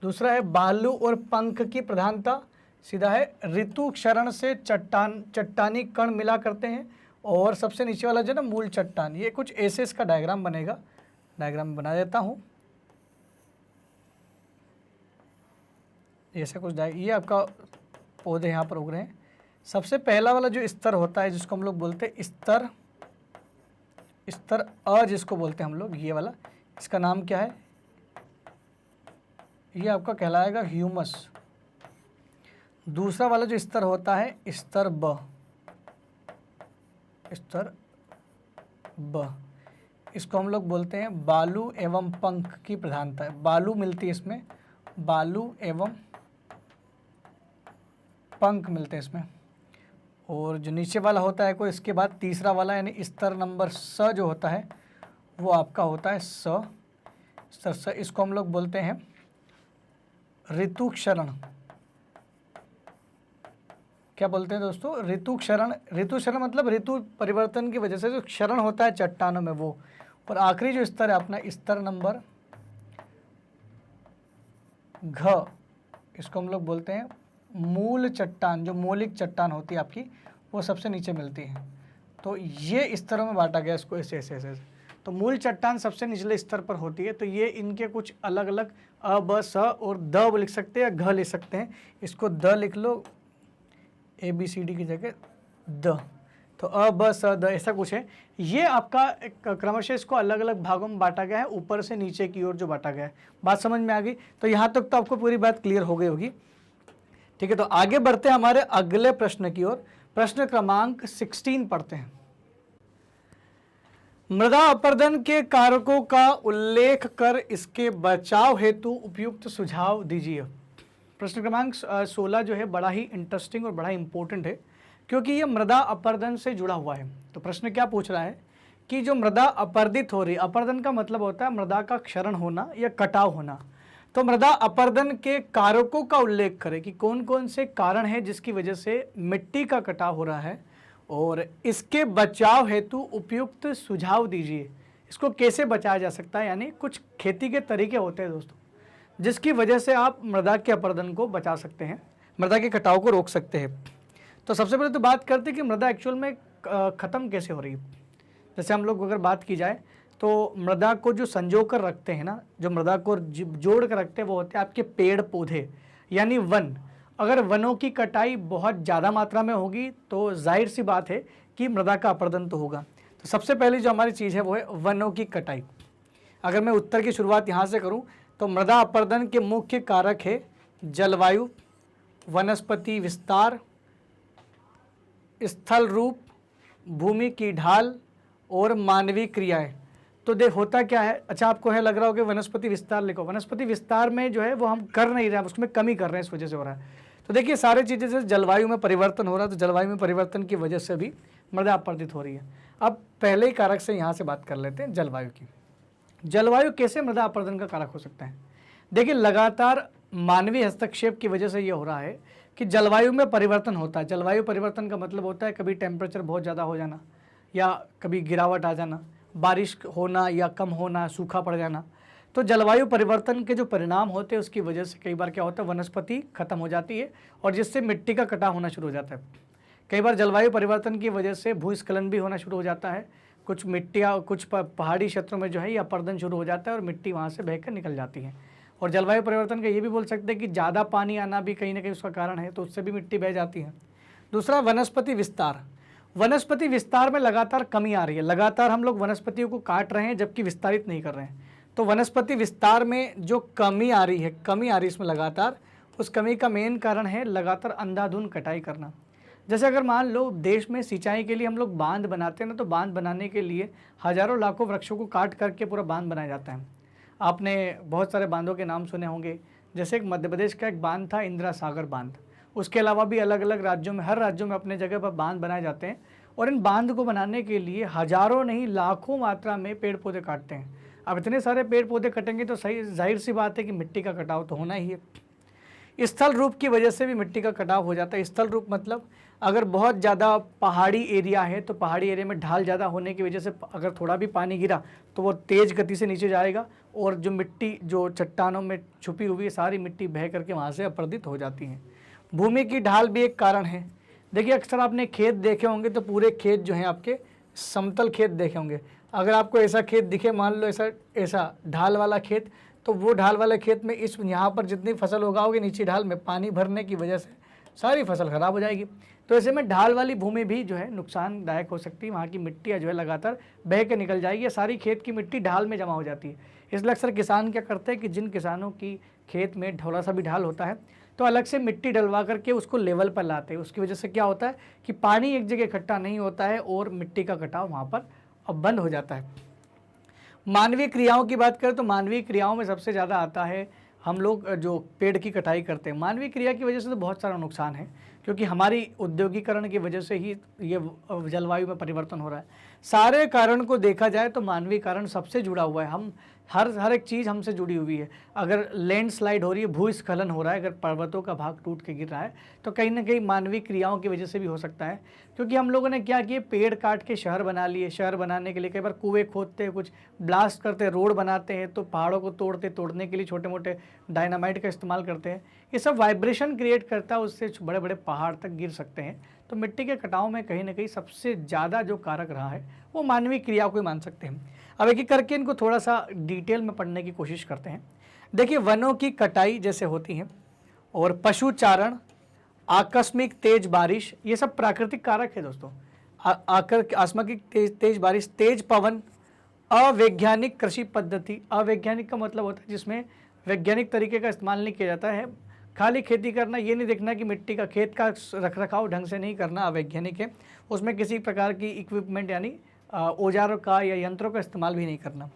दूसरा है बालू और पंख की प्रधानता, सीधा है ऋतु क्षरण से चट्टानी कण मिला करते हैं, और सबसे नीचे वाला जो है ना मूल चट्टान। ये कुछ ऐसे इसका डायग्राम बनेगा, डायग्राम में बना देता हूँ। ऐसा कुछ ये आपका पौधे यहाँ पर उग रहे हैं। सबसे पहला वाला जो स्तर होता है जिसको हम लोग बोलते हैं स्तर अ जिसको बोलते हैं हम लोग, ये वाला, इसका नाम क्या है, ये आपका कहलाएगा ह्यूमस। दूसरा वाला जो स्तर होता है स्तर ब, इसको हम लोग बोलते हैं बालू एवं पंख की प्रधानता है। बालू मिलती है इसमें, बालू एवं पंख मिलते हैं इसमें। और जो नीचे वाला होता है कोई, इसके बाद तीसरा वाला यानी स्तर नंबर स जो होता है वो आपका होता है स्तर स। इसको हम लोग बोलते हैं ऋतुक्षरण। क्या बोलते हैं दोस्तों? ऋतुक्षरण। ऋतुक्षरण मतलब ऋतु परिवर्तन की वजह से जो क्षरण होता है चट्टानों में वो। और आखिरी जो स्तर है अपना स्तर नंबर घ, इसको हम लोग बोलते हैं मूल चट्टान। जो मौलिक चट्टान होती है आपकी वो सबसे नीचे मिलती है। तो ये स्तरों में बांटा गया इसको, ऐसे ऐसे ऐसे। तो मूल चट्टान सबसे निचले स्तर पर होती है। तो ये इनके कुछ अलग अलग अ ब स और द लिख सकते हैं या घ लिख सकते हैं। इसको द लिख लो ABCD की जगह द। तो अ ब स द ऐसा कुछ है। ये आपका क्रमशः इसको अलग अलग भागों में बांटा गया है, ऊपर से नीचे की ओर जो बांटा गया है। बात समझ में आ गई? तो यहाँ तक तो आपको पूरी बात क्लियर हो गई होगी। ठीक है, तो आगे बढ़ते हैं हमारे अगले प्रश्न की ओर। प्रश्न क्रमांक 16 पढ़ते हैं। मृदा अपरदन के कारकों का उल्लेख कर इसके बचाव हेतु उपयुक्त सुझाव दीजिए। प्रश्न क्रमांक 16 जो है बड़ा ही इंटरेस्टिंग और बड़ा इंपॉर्टेंट है, क्योंकि ये मृदा अपरदन से जुड़ा हुआ है। तो प्रश्न क्या पूछ रहा है कि जो मृदा अपरदित हो रही, अपरदन का मतलब होता है मृदा का क्षरण होना या कटाव होना। तो मृदा अपरदन के कारकों का उल्लेख करें कि कौन कौन से कारण हैं जिसकी वजह से मिट्टी का कटाव हो रहा है, और इसके बचाव हेतु उपयुक्त सुझाव दीजिए। इसको कैसे बचाया जा सकता है, यानी कुछ खेती के तरीके होते हैं दोस्तों जिसकी वजह से आप मृदा के अपरदन को बचा सकते हैं, मृदा के कटाव को रोक सकते हैं। तो सबसे पहले तो बात करते हैं कि मृदा एक्चुअल में ख़त्म कैसे हो रही है। जैसे हम लोग अगर बात की जाए तो मृदा को जो संजो कर रखते हैं ना, जो मृदा को जोड़ कर रखते हैं वो होते हैं आपके पेड़ पौधे यानी वन। अगर वनों की कटाई बहुत ज़्यादा मात्रा में होगी तो जाहिर सी बात है कि मृदा का अपरदन तो होगा। तो सबसे पहली जो हमारी चीज़ है वो है वनों की कटाई। अगर मैं उत्तर की शुरुआत यहाँ से करूँ तो मृदा अपरदन के मुख्य कारक है जलवायु, वनस्पति विस्तार, स्थल रूप, भूमि की ढाल और मानवीय क्रियाएं। तो देख होता क्या है, अच्छा आपको है लग रहा हो कि वनस्पति विस्तार लिखो, वनस्पति विस्तार में जो है वो हम कर नहीं रहे हैं, उसमें कमी कर रहे हैं, इस वजह से हो रहा है। तो देखिए सारी चीज़ें से जलवायु में परिवर्तन हो रहा है, तो जलवायु में परिवर्तन की वजह से भी मृदा अपरदित हो रही है। अब पहले ही कारक से यहाँ से बात कर लेते हैं जलवायु की। जलवायु कैसे मृदा अपरदन का कारक हो सकता है? देखिए लगातार मानवीय हस्तक्षेप की वजह से ये हो रहा है कि जलवायु में परिवर्तन होता है। जलवायु परिवर्तन का मतलब होता है कभी टेम्परेचर बहुत ज़्यादा हो जाना या कभी गिरावट आ जाना, बारिश होना या कम होना, सूखा पड़ जाना। तो जलवायु परिवर्तन के जो परिणाम होते हैं उसकी वजह से कई बार क्या होता है, वनस्पति खत्म हो जाती है और जिससे मिट्टी का कटाव होना शुरू हो जाता है। कई बार जलवायु परिवर्तन की वजह से भूस्खलन भी होना शुरू हो जाता है। कुछ मिट्टियाँ कुछ पहाड़ी क्षेत्रों में जो है ये अपरदन शुरू हो जाता है और मिट्टी वहाँ से बहकर निकल जाती है। और जलवायु परिवर्तन का ये भी बोल सकते हैं कि ज़्यादा पानी आना भी कहीं ना कहीं उसका कारण है, तो उससे भी मिट्टी बह जाती है। दूसरा वनस्पति विस्तार। वनस्पति विस्तार में लगातार कमी आ रही है, लगातार हम लोग वनस्पतियों को काट रहे हैं जबकि विस्तारित नहीं कर रहे हैं। तो वनस्पति विस्तार में जो कमी आ रही है इसमें लगातार, उस कमी का मेन कारण है लगातार अंधाधुंध कटाई करना। जैसे अगर मान लो देश में सिंचाई के लिए हम लोग बांध बनाते हैं ना, तो बांध बनाने के लिए हज़ारों लाखों वृक्षों को काट करके पूरा बांध बनाया जाता है। आपने बहुत सारे बांधों के नाम सुने होंगे, जैसे एक मध्य प्रदेश का एक बांध था इंदिरा सागर बांध। उसके अलावा भी अलग अलग राज्यों में, हर राज्यों में अपने जगह पर बांध बनाए जाते हैं और इन बांध को बनाने के लिए हज़ारों नहीं लाखों मात्रा में पेड़ पौधे काटते हैं। अब इतने सारे पेड़ पौधे कटेंगे तो सही जाहिर सी बात है कि मिट्टी का कटाव तो होना ही है। स्थल रूप की वजह से भी मिट्टी का कटाव हो जाता है। स्थल रूप मतलब अगर बहुत ज़्यादा पहाड़ी एरिया है तो पहाड़ी एरिया में ढाल ज़्यादा होने की वजह से अगर थोड़ा भी पानी गिरा तो वो तेज़ गति से नीचे जाएगा और जो मिट्टी जो चट्टानों में छुपी हुई सारी मिट्टी बह करके वहाँ से अपरदित हो जाती है। भूमि की ढाल भी एक कारण है। देखिए अक्सर आपने खेत देखे होंगे तो पूरे खेत जो हैं आपके समतल खेत देखे होंगे। अगर आपको ऐसा खेत दिखे, मान लो ऐसा ऐसा ढाल वाला खेत, तो वो ढाल वाले खेत में इस यहाँ पर जितनी फसल उगाओगे नीचे ढाल में पानी भरने की वजह से सारी फसल खराब हो जाएगी। तो ऐसे में ढाल वाली भूमि भी जो है नुकसानदायक हो सकती है, वहाँ की मिट्टियाँ जो है लगातार बह के निकल जाएगी, सारी खेत की मिट्टी ढाल में जमा हो जाती है। इसलिए अक्सर किसान क्या करते हैं कि जिन किसानों की खेत में थोड़ा सा भी ढाल होता है तो अलग से मिट्टी डलवा करके उसको लेवल पर लाते हैं। उसकी वजह से क्या होता है कि पानी एक जगह इकट्ठा नहीं होता है और मिट्टी का कटाव वहाँ पर अब बंद हो जाता है। मानवीय क्रियाओं की बात करें तो मानवीय क्रियाओं में सबसे ज़्यादा आता है हम लोग जो पेड़ की कटाई करते हैं। मानवीय क्रिया की वजह से तो बहुत सारा नुकसान है, क्योंकि हमारी औद्योगिकरण की वजह से ही ये जलवायु में परिवर्तन हो रहा है। सारे कारण को देखा जाए तो मानवीय कारण सबसे जुड़ा हुआ है। हम हर एक चीज़ हमसे जुड़ी हुई है। अगर लैंडस्लाइड हो रही है, भूस्खलन हो रहा है, अगर पर्वतों का भाग टूट के गिर रहा है तो कहीं ना कहीं मानवीय क्रियाओं की वजह से भी हो सकता है। क्योंकि हम लोगों ने क्या किए, पेड़ काट के शहर बना लिए। शहर बनाने के लिए कई बार कुएँ खोदते हैं, कुछ ब्लास्ट करते हैं, रोड बनाते हैं, तो पहाड़ों को तोड़ने के लिए छोटे मोटे डायनामाइट का इस्तेमाल करते हैं। ये सब वाइब्रेशन क्रिएट करता है, उससे बड़े बड़े पहाड़ तक गिर सकते हैं। तो मिट्टी के कटाव में कहीं ना कहीं सबसे ज़्यादा जो कारक रहा है वो मानवीय क्रिया को ही मान सकते हैं। अब एक एक करके इनको थोड़ा सा डिटेल में पढ़ने की कोशिश करते हैं। देखिए, वनों की कटाई जैसे होती है और पशुचारण, आकस्मिक तेज बारिश, ये सब प्राकृतिक कारक है दोस्तों। आकस्मिक तेज बारिश, तेज पवन, अवैज्ञानिक कृषि पद्धति। अवैज्ञानिक का मतलब होता है जिसमें वैज्ञानिक तरीके का इस्तेमाल नहीं किया जाता है। खाली खेती करना, ये नहीं देखना कि मिट्टी का खेत का रखरखाव ढंग से नहीं करना अवैज्ञानिक है। उसमें किसी प्रकार की इक्विपमेंट यानी औजारों का या यंत्रों का इस्तेमाल भी नहीं करना।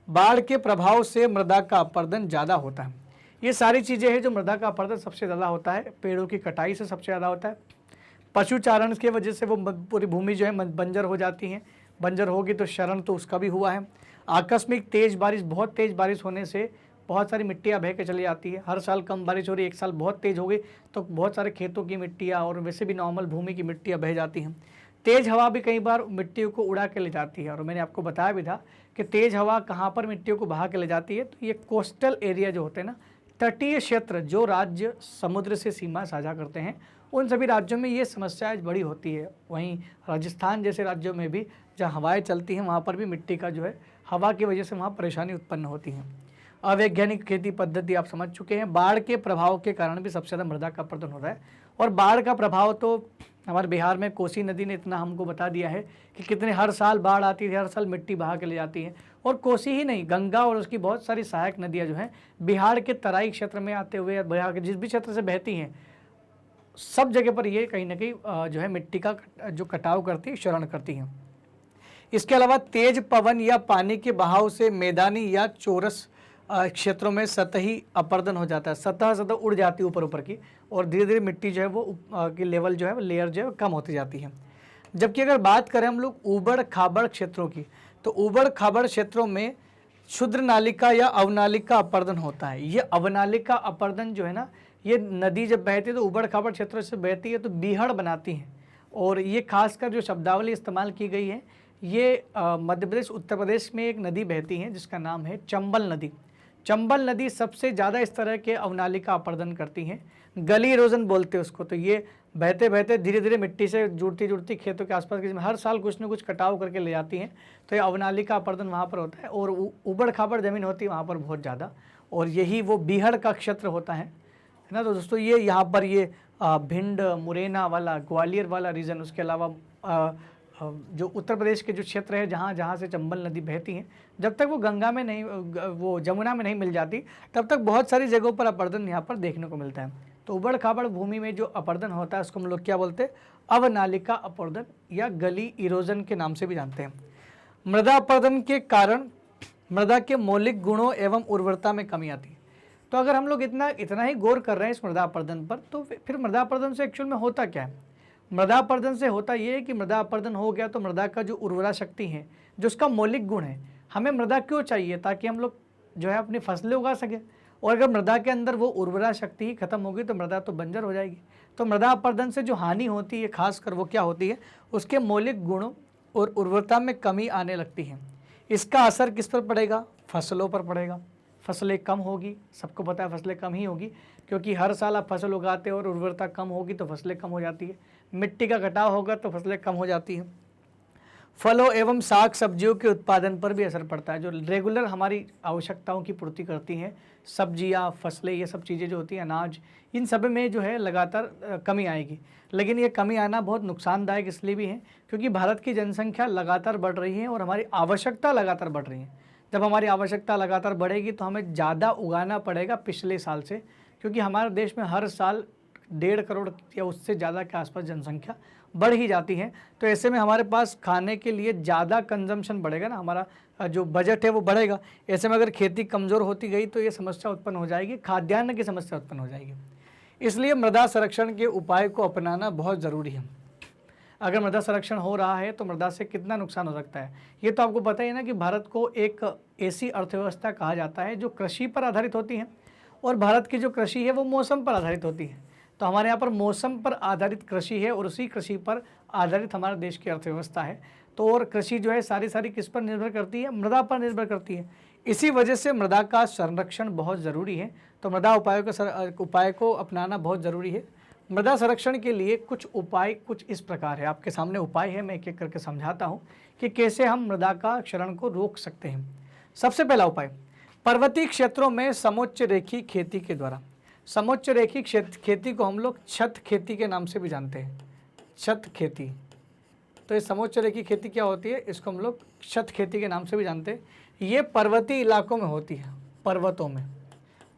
बाढ़ के प्रभाव से मृदा का अपरदन ज़्यादा होता है। ये सारी चीज़ें हैं जो मृदा का अपरदन सबसे ज़्यादा होता है। पेड़ों की कटाई से सबसे ज़्यादा होता है। पशुचारण की वजह से वो पूरी भूमि जो है बंजर हो जाती है। बंजर होगी तो शरण तो उसका भी हुआ है। आकस्मिक तेज बारिश, बहुत तेज बारिश होने से बहुत सारी मिट्टियाँ बह के चली जाती है। हर साल कम बारिश हो रही है, एक साल बहुत तेज़ हो गई तो बहुत सारे खेतों की मिट्टियाँ और वैसे भी नॉर्मल भूमि की मिट्टियाँ बह जाती हैं। तेज़ हवा भी कई बार मिट्टियों को उड़ा के ले जाती है, और मैंने आपको बताया भी था कि तेज़ हवा कहाँ पर मिट्टियों को बहा के ले जाती है। तो ये कोस्टल एरिया जो होते हैं ना, तटीय क्षेत्र, जो राज्य समुद्र से सीमा साझा करते हैं, उन सभी राज्यों में ये समस्याएं बड़ी होती है। वहीं राजस्थान जैसे राज्यों में भी जहाँ हवाएं चलती हैं वहाँ पर भी मिट्टी का जो है हवा की वजह से वहाँ परेशानी उत्पन्न होती है। अवैज्ञानिक खेती पद्धति आप समझ चुके हैं। बाढ़ के प्रभाव के कारण भी सबसे ज़्यादा मृदा का अपरदन हो रहा है। और बाढ़ का प्रभाव तो हमारे बिहार में कोसी नदी ने इतना हमको बता दिया है कि कितने हर साल बाढ़ आती है, हर साल मिट्टी बहा के ले जाती है। और कोसी ही नहीं, गंगा और उसकी बहुत सारी सहायक नदियाँ जो हैं बिहार के तराई क्षेत्र में आते हुए बिहार के जिस भी क्षेत्र से बहती हैं, सब जगह पर ये कहीं ना कहीं जो है मिट्टी का जो कटाव करती है, क्षरण करती हैं। इसके अलावा तेज पवन या पानी के बहाव से मैदानी या चौरस क्षेत्रों में सतही अपरदन हो जाता है। सतह उड़ जाती है ऊपर ऊपर की, और धीरे धीरे मिट्टी जो है वो की लेवल जो है, लेयर जो है कम होती जाती है। जबकि अगर बात करें हम लोग ऊबड़ खाबड़ क्षेत्रों की, तो ऊबड़ खाबड़ क्षेत्रों में क्षुद्र नालिका या अवनालिका अपरदन होता है। ये अवनालिका अपरदन जो है ना, ये नदी जब बहती है तो ऊबड़ खाबड़ क्षेत्रों से बहती है तो बीहड़ बनाती है। और ये खासकर जो शब्दावली इस्तेमाल की गई है, ये मध्य प्रदेश उत्तर प्रदेश में एक नदी बहती है जिसका नाम है चंबल नदी। चंबल नदी सबसे ज़्यादा इस तरह के अवनालिका अपरदन करती हैं। गली इरोजन बोलते हैं उसको। तो ये बहते बहते धीरे धीरे मिट्टी से जुड़ती जुड़ती खेतों के आसपास के हर साल कुछ न कुछ कटाव करके ले जाती हैं। तो ये अवनालिका अपरदन वहाँ पर होता है। और ऊबड़ खाबड़ ज़मीन होती है वहाँ पर बहुत ज़्यादा, और यही वो बीहड़ का क्षेत्र होता है ना। तो दोस्तों ये यहाँ पर ये भिंड, मुरैना वाला, ग्वालियर वाला रीजन, उसके अलावा जो उत्तर प्रदेश के जो क्षेत्र है जहाँ जहाँ से चंबल नदी बहती हैं, जब तक वो गंगा में नहीं, वो जमुना में नहीं मिल जाती, तब तक बहुत सारी जगहों पर अपरदन यहाँ पर देखने को मिलता है। तो उबड़ खाबड़ भूमि में जो अपरदन होता है उसको हम लोग क्या बोलते हैं, अवनालिका अपरदन या गली इरोजन के नाम से भी जानते हैं। मृदा अपरदन के कारण मृदा के मौलिक गुणों एवं उर्वरता में कमी आती है। तो अगर हम लोग इतना ही गौर कर रहे हैं इस मृदा अपरदन पर, तो फिर मृदा अपरदन से एक्चुअल में होता क्या है। मृदा अपरदन से होता ये है कि मृदा अपरदन हो गया तो मृदा का जो उर्वरा शक्ति है, जो उसका मौलिक गुण है, हमें मृदा क्यों चाहिए, ताकि हम लोग जो है अपनी फसलें उगा सकें। और अगर मृदा के अंदर वो उर्वरा शक्ति ही खत्म होगी तो मृदा तो बंजर हो जाएगी। तो मृदा अपरदन से जो हानि होती है खासकर वो क्या होती है, उसके मौलिक गुणों और उर्वरता में कमी आने लगती है। इसका असर किस पर पड़ेगा, फसलों पर पड़ेगा। फसलें कम होगी, सबको पता है फसलें कम ही होगी, क्योंकि हर साल आप फसल उगाते हो और उर्वरता कम होगी तो फसलें कम हो जाती है। मिट्टी का कटाव होगा तो फसलें कम हो जाती हैं। फलों एवं साग सब्जियों के उत्पादन पर भी असर पड़ता है। जो रेगुलर हमारी आवश्यकताओं की पूर्ति करती हैं, सब्जियां, फसलें, ये सब चीज़ें जो होती हैं, अनाज, इन सब में जो है लगातार कमी आएगी। लेकिन ये कमी आना बहुत नुकसानदायक इसलिए भी है क्योंकि भारत की जनसंख्या लगातार बढ़ रही है और हमारी आवश्यकता लगातार बढ़ रही है। जब हमारी आवश्यकता लगातार बढ़ेगी तो हमें ज़्यादा उगाना पड़ेगा पिछले साल से, क्योंकि हमारे देश में हर साल 1.5 करोड़ या उससे ज़्यादा के आसपास जनसंख्या बढ़ ही जाती है। तो ऐसे में हमारे पास खाने के लिए ज़्यादा कंजम्पशन बढ़ेगा ना, हमारा जो बजट है वो बढ़ेगा। ऐसे में अगर खेती कमज़ोर होती गई तो ये समस्या उत्पन्न हो जाएगी, खाद्यान्न की समस्या उत्पन्न हो जाएगी। इसलिए मृदा संरक्षण के उपाय को अपनाना बहुत ज़रूरी है। अगर मृदा संरक्षण हो रहा है तो मृदा से कितना नुकसान हो सकता है, ये तो आपको पता ही है ना कि भारत को एक ऐसी अर्थव्यवस्था कहा जाता है जो कृषि पर आधारित होती है, और भारत की जो कृषि है वो मौसम पर आधारित होती है। तो हमारे यहाँ पर मौसम पर आधारित कृषि है और उसी कृषि पर आधारित हमारे देश की अर्थव्यवस्था है। तो और कृषि जो है सारी किस पर निर्भर करती है, मृदा पर निर्भर करती है। इसी वजह से मृदा का संरक्षण बहुत ज़रूरी है। तो मृदा उपाय को अपनाना बहुत ज़रूरी है। मृदा संरक्षण के लिए कुछ उपाय कुछ इस प्रकार है, आपके सामने उपाय है, मैं एक एक करके समझाता हूँ कि कैसे हम मृदा का क्षरण को रोक सकते हैं। सबसे पहला उपाय, पर्वतीय क्षेत्रों में समोच्च रेखी खेती के द्वारा। समोच्च रेखी खेती को हम लोग छत खेती के नाम से भी जानते हैं, छत खेती। तो ये समोच्च रेखी खेती क्या होती है, इसको हम लोग छत खेती के नाम से भी जानते हैं। ये पर्वतीय इलाकों में होती है, पर्वतों में।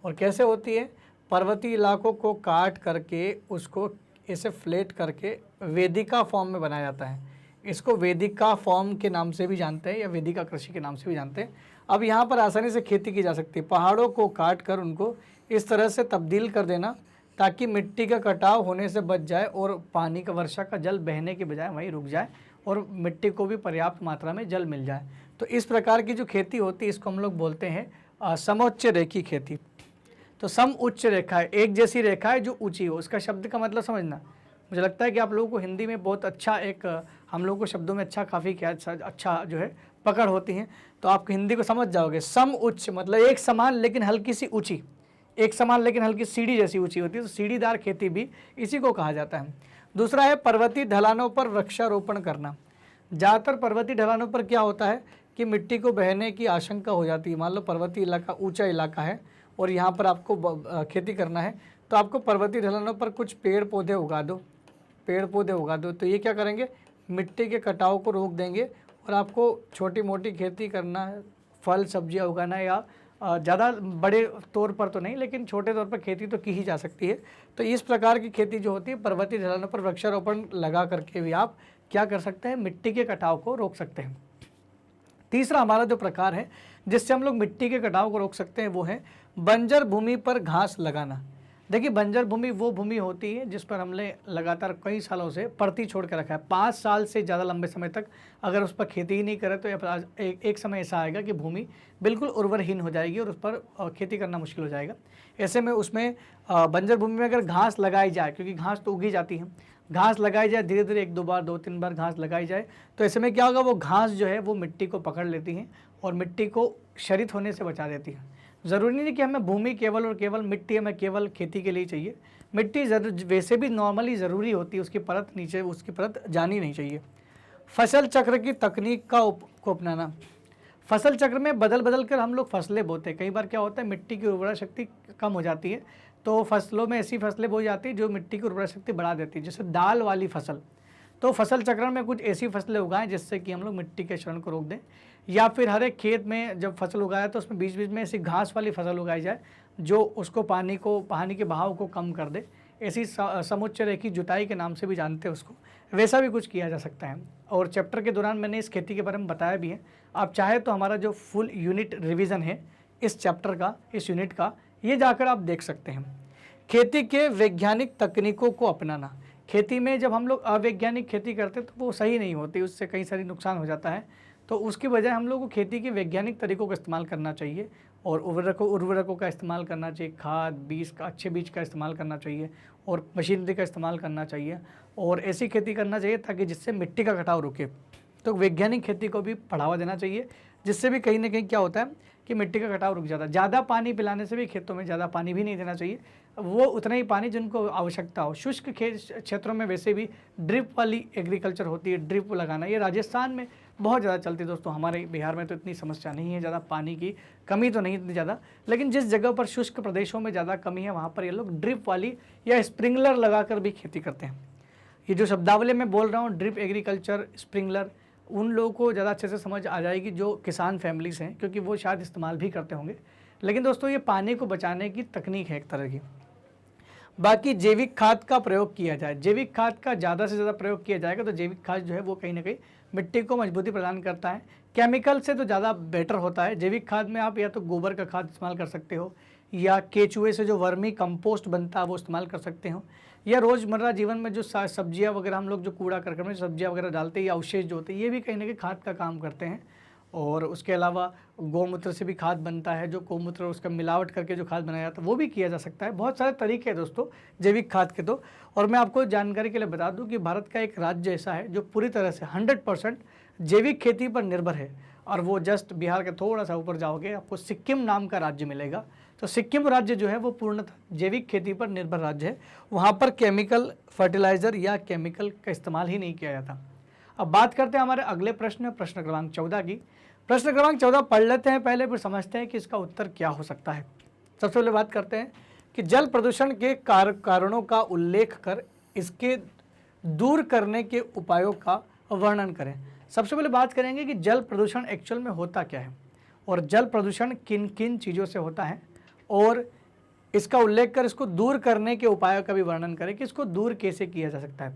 और कैसे होती है, पर्वतीय इलाकों को काट करके उसको ऐसे फ्लैट करके वेदिका फॉर्म में बनाया जाता है। इसको वेदिका फॉर्म के नाम से भी जानते हैं या वेदिका कृषि के नाम से भी जानते हैं। अब यहाँ पर आसानी से खेती की जा सकती है। पहाड़ों को काट कर उनको इस तरह से तब्दील कर देना ताकि मिट्टी का कटाव होने से बच जाए और पानी का, वर्षा का जल बहने के बजाय वहीं रुक जाए और मिट्टी को भी पर्याप्त मात्रा में जल मिल जाए। तो इस प्रकार की जो खेती होती है इसको हम लोग बोलते हैं समोच्च रेखी खेती। तो सम उच्च रेखा है, एक जैसी रेखा है जो ऊंची हो, इसका शब्द का मतलब समझना। मुझे लगता है कि आप लोगों को हिंदी में बहुत अच्छा हम लोगों को शब्दों में काफ़ी अच्छा जो है पकड़ होती है, तो आप हिंदी को समझ जाओगे। सम उच्च मतलब एक समान लेकिन हल्की सी ऊंची, एक समान लेकिन हल्की सीढ़ी जैसी ऊंची होती है, तो सीढ़ीदार खेती भी इसी को कहा जाता है। दूसरा है पर्वतीय ढलानों पर वृक्षारोपण करना। ज़्यादातर पर्वतीय ढलानों पर क्या होता है कि मिट्टी को बहने की आशंका हो जाती है। मान लो पर्वतीय इलाका, ऊंचा इलाका है और यहाँ पर आपको खेती करना है, तो आपको पर्वतीय ढलानों पर कुछ पेड़ पौधे उगा दो, पेड़ पौधे उगा दो। तो ये क्या करेंगे, मिट्टी के कटाव को रोक देंगे और आपको छोटी मोटी खेती करना है, फल सब्जियाँ उगाना है, या ज़्यादा बड़े तौर पर तो नहीं लेकिन छोटे तौर पर खेती तो की ही जा सकती है। तो इस प्रकार की खेती जो होती है, पर्वतीय ढलानों पर वृक्षारोपण लगा करके भी आप क्या कर सकते हैं, मिट्टी के कटाव को रोक सकते हैं। तीसरा हमारा जो प्रकार है जिससे हम लोग मिट्टी के कटाव को रोक सकते हैं वो है बंजर भूमि पर घास लगाना। देखिए, बंजर भूमि वो भूमि होती है जिस पर हमने लगातार कई सालों से परती छोड़ के रखा है। 5 साल से ज़्यादा लंबे समय तक अगर उस पर खेती ही नहीं करे तो एक समय ऐसा आएगा कि भूमि बिल्कुल उर्वरहीन हो जाएगी और उस पर खेती करना मुश्किल हो जाएगा। ऐसे में उसमें बंजर भूमि में अगर घास लगाई जाए, क्योंकि घास तो उगी जाती है, घास लगाई जाए धीरे धीरे 1-2 बार 2-3 बार घास लगाई जाए, तो ऐसे में क्या होगा, वो घास जो है वो मिट्टी को पकड़ लेती है और मिट्टी को क्षरित होने से बचा देती है। ज़रूरी नहीं कि हमें भूमि केवल और केवल मिट्टी हमें केवल खेती के लिए चाहिए। मिट्टी वैसे भी नॉर्मली ज़रूरी होती है, उसकी परत नीचे, उसकी परत जानी नहीं चाहिए। फसल चक्र की तकनीक को अपनाना। फसल चक्र में बदल बदल कर हम लोग फसलें बोते हैं। कई बार क्या होता है, मिट्टी की उर्वरा शक्ति कम हो जाती है, तो फसलों में ऐसी फसलें बोई जाती है जो मिट्टी की उर्वरा शक्ति बढ़ा देती है, जैसे दाल वाली फसल। तो फसल चक्रण में कुछ ऐसी फसलें उगाएं जिससे कि हम लोग मिट्टी के क्षरण को रोक दें, या फिर हर एक खेत में जब फसल उगाया तो उसमें बीच बीच में ऐसी घास वाली फसल उगाई जाए जो उसको पानी के बहाव को कम कर दे। ऐसी समोच्च रेखी जुताई के नाम से भी जानते हैं उसको, वैसा भी कुछ किया जा सकता है। और चैप्टर के दौरान मैंने इस खेती के बारे में बताया भी है। आप चाहे तो हमारा जो फुल यूनिट रिवीजन है इस चैप्टर का, इस यूनिट का, ये जाकर आप देख सकते हैं। खेती के वैज्ञानिक तकनीकों को अपनाना। खेती में जब हम लोग अवैज्ञानिक खेती करते हैं तो वो सही नहीं होती, उससे कई सारी नुकसान हो जाता है। तो उसकी बजाय हम लोग को खेती के वैज्ञानिक तरीकों का इस्तेमाल करना चाहिए और उर्वरकों का इस्तेमाल करना चाहिए, खाद बीज का, अच्छे बीज का इस्तेमाल करना चाहिए और मशीनरी का इस्तेमाल करना चाहिए और ऐसी खेती करना चाहिए ताकि जिससे मिट्टी का कटाव रुके। तो वैज्ञानिक खेती को भी बढ़ावा देना चाहिए, जिससे भी कहीं ना कहीं क्या होता है कि मिट्टी का कटाव रुक जाता है। ज़्यादा पानी पिलाने से भी खेतों में ज़्यादा पानी भी नहीं देना चाहिए, वो उतना ही पानी जिनको आवश्यकता हो। शुष्क क्षेत्रों में वैसे भी ड्रिप वाली एग्रीकल्चर होती है, ड्रिप लगाना। ये राजस्थान में बहुत ज़्यादा चलती है दोस्तों। हमारे बिहार में तो इतनी समस्या नहीं है ज़्यादा, पानी की कमी तो नहीं इतनी ज़्यादा, लेकिन जिस जगह पर शुष्क प्रदेशों में ज़्यादा कमी है वहाँ पर ये लोग ड्रिप वाली या स्प्रिंकलर लगाकर भी खेती करते हैं। ये जो शब्दावली मैं बोल रहा हूँ, ड्रिप एग्रीकल्चर, स्प्रिंकलर, उन लोगों को ज़्यादा अच्छे से समझ आ जाएगी जो किसान फैमिलीज हैं, क्योंकि वो शायद इस्तेमाल भी करते होंगे। लेकिन दोस्तों ये पानी को बचाने की तकनीक है एक तरह की। बाकी जैविक खाद का प्रयोग किया जाए, जैविक खाद का ज़्यादा से ज़्यादा प्रयोग किया जाएगा तो जैविक खाद जो है वो कहीं ना कहीं मिट्टी को मजबूती प्रदान करता है। केमिकल से तो ज़्यादा बेटर होता है। जैविक खाद में आप या तो गोबर का खाद इस्तेमाल कर सकते हो, या केचुए से जो वर्मी कंपोस्ट बनता है वो इस्तेमाल कर सकते हो, या रोज़मर्रा जीवन में जो सब्जियां वगैरह हम लोग जो कूड़ा करकट में सब्जियां वगैरह डालते हैं या अवशेष जो होते हैं, ये भी कहीं ना कहीं खाद का काम करते हैं। और उसके अलावा गौमूत्र से भी खाद बनता है, जो गौमूत्र उसका मिलावट करके जो खाद बनाया जाता है वो भी किया जा सकता है। बहुत सारे तरीके हैं दोस्तों जैविक खाद के तो। और मैं आपको जानकारी के लिए बता दूं कि भारत का एक राज्य ऐसा है जो पूरी तरह से 100% जैविक खेती पर निर्भर है, और वो जस्ट बिहार के थोड़ा सा ऊपर जाओगे आपको सिक्किम नाम का राज्य मिलेगा। तो सिक्किम राज्य जो है वो पूर्णतः जैविक खेती पर निर्भर राज्य है। वहाँ पर केमिकल फर्टिलाइज़र या केमिकल का इस्तेमाल ही नहीं किया जाता। अब बात करते हैं हमारे अगले प्रश्न क्रमांक 14 की। प्रश्न क्रमांक 14 पढ़ लेते हैं पहले, फिर समझते हैं कि इसका उत्तर क्या हो सकता है। सबसे पहले बात करते हैं कि जल प्रदूषण के कारणों का उल्लेख कर इसके दूर करने के उपायों का वर्णन करें। सबसे पहले बात करेंगे कि जल प्रदूषण एक्चुअल में होता क्या है, और जल प्रदूषण किन किन चीज़ों से होता है, और इसका उल्लेख कर इसको दूर करने के उपायों का भी वर्णन करें कि इसको दूर कैसे किया जा सकता है।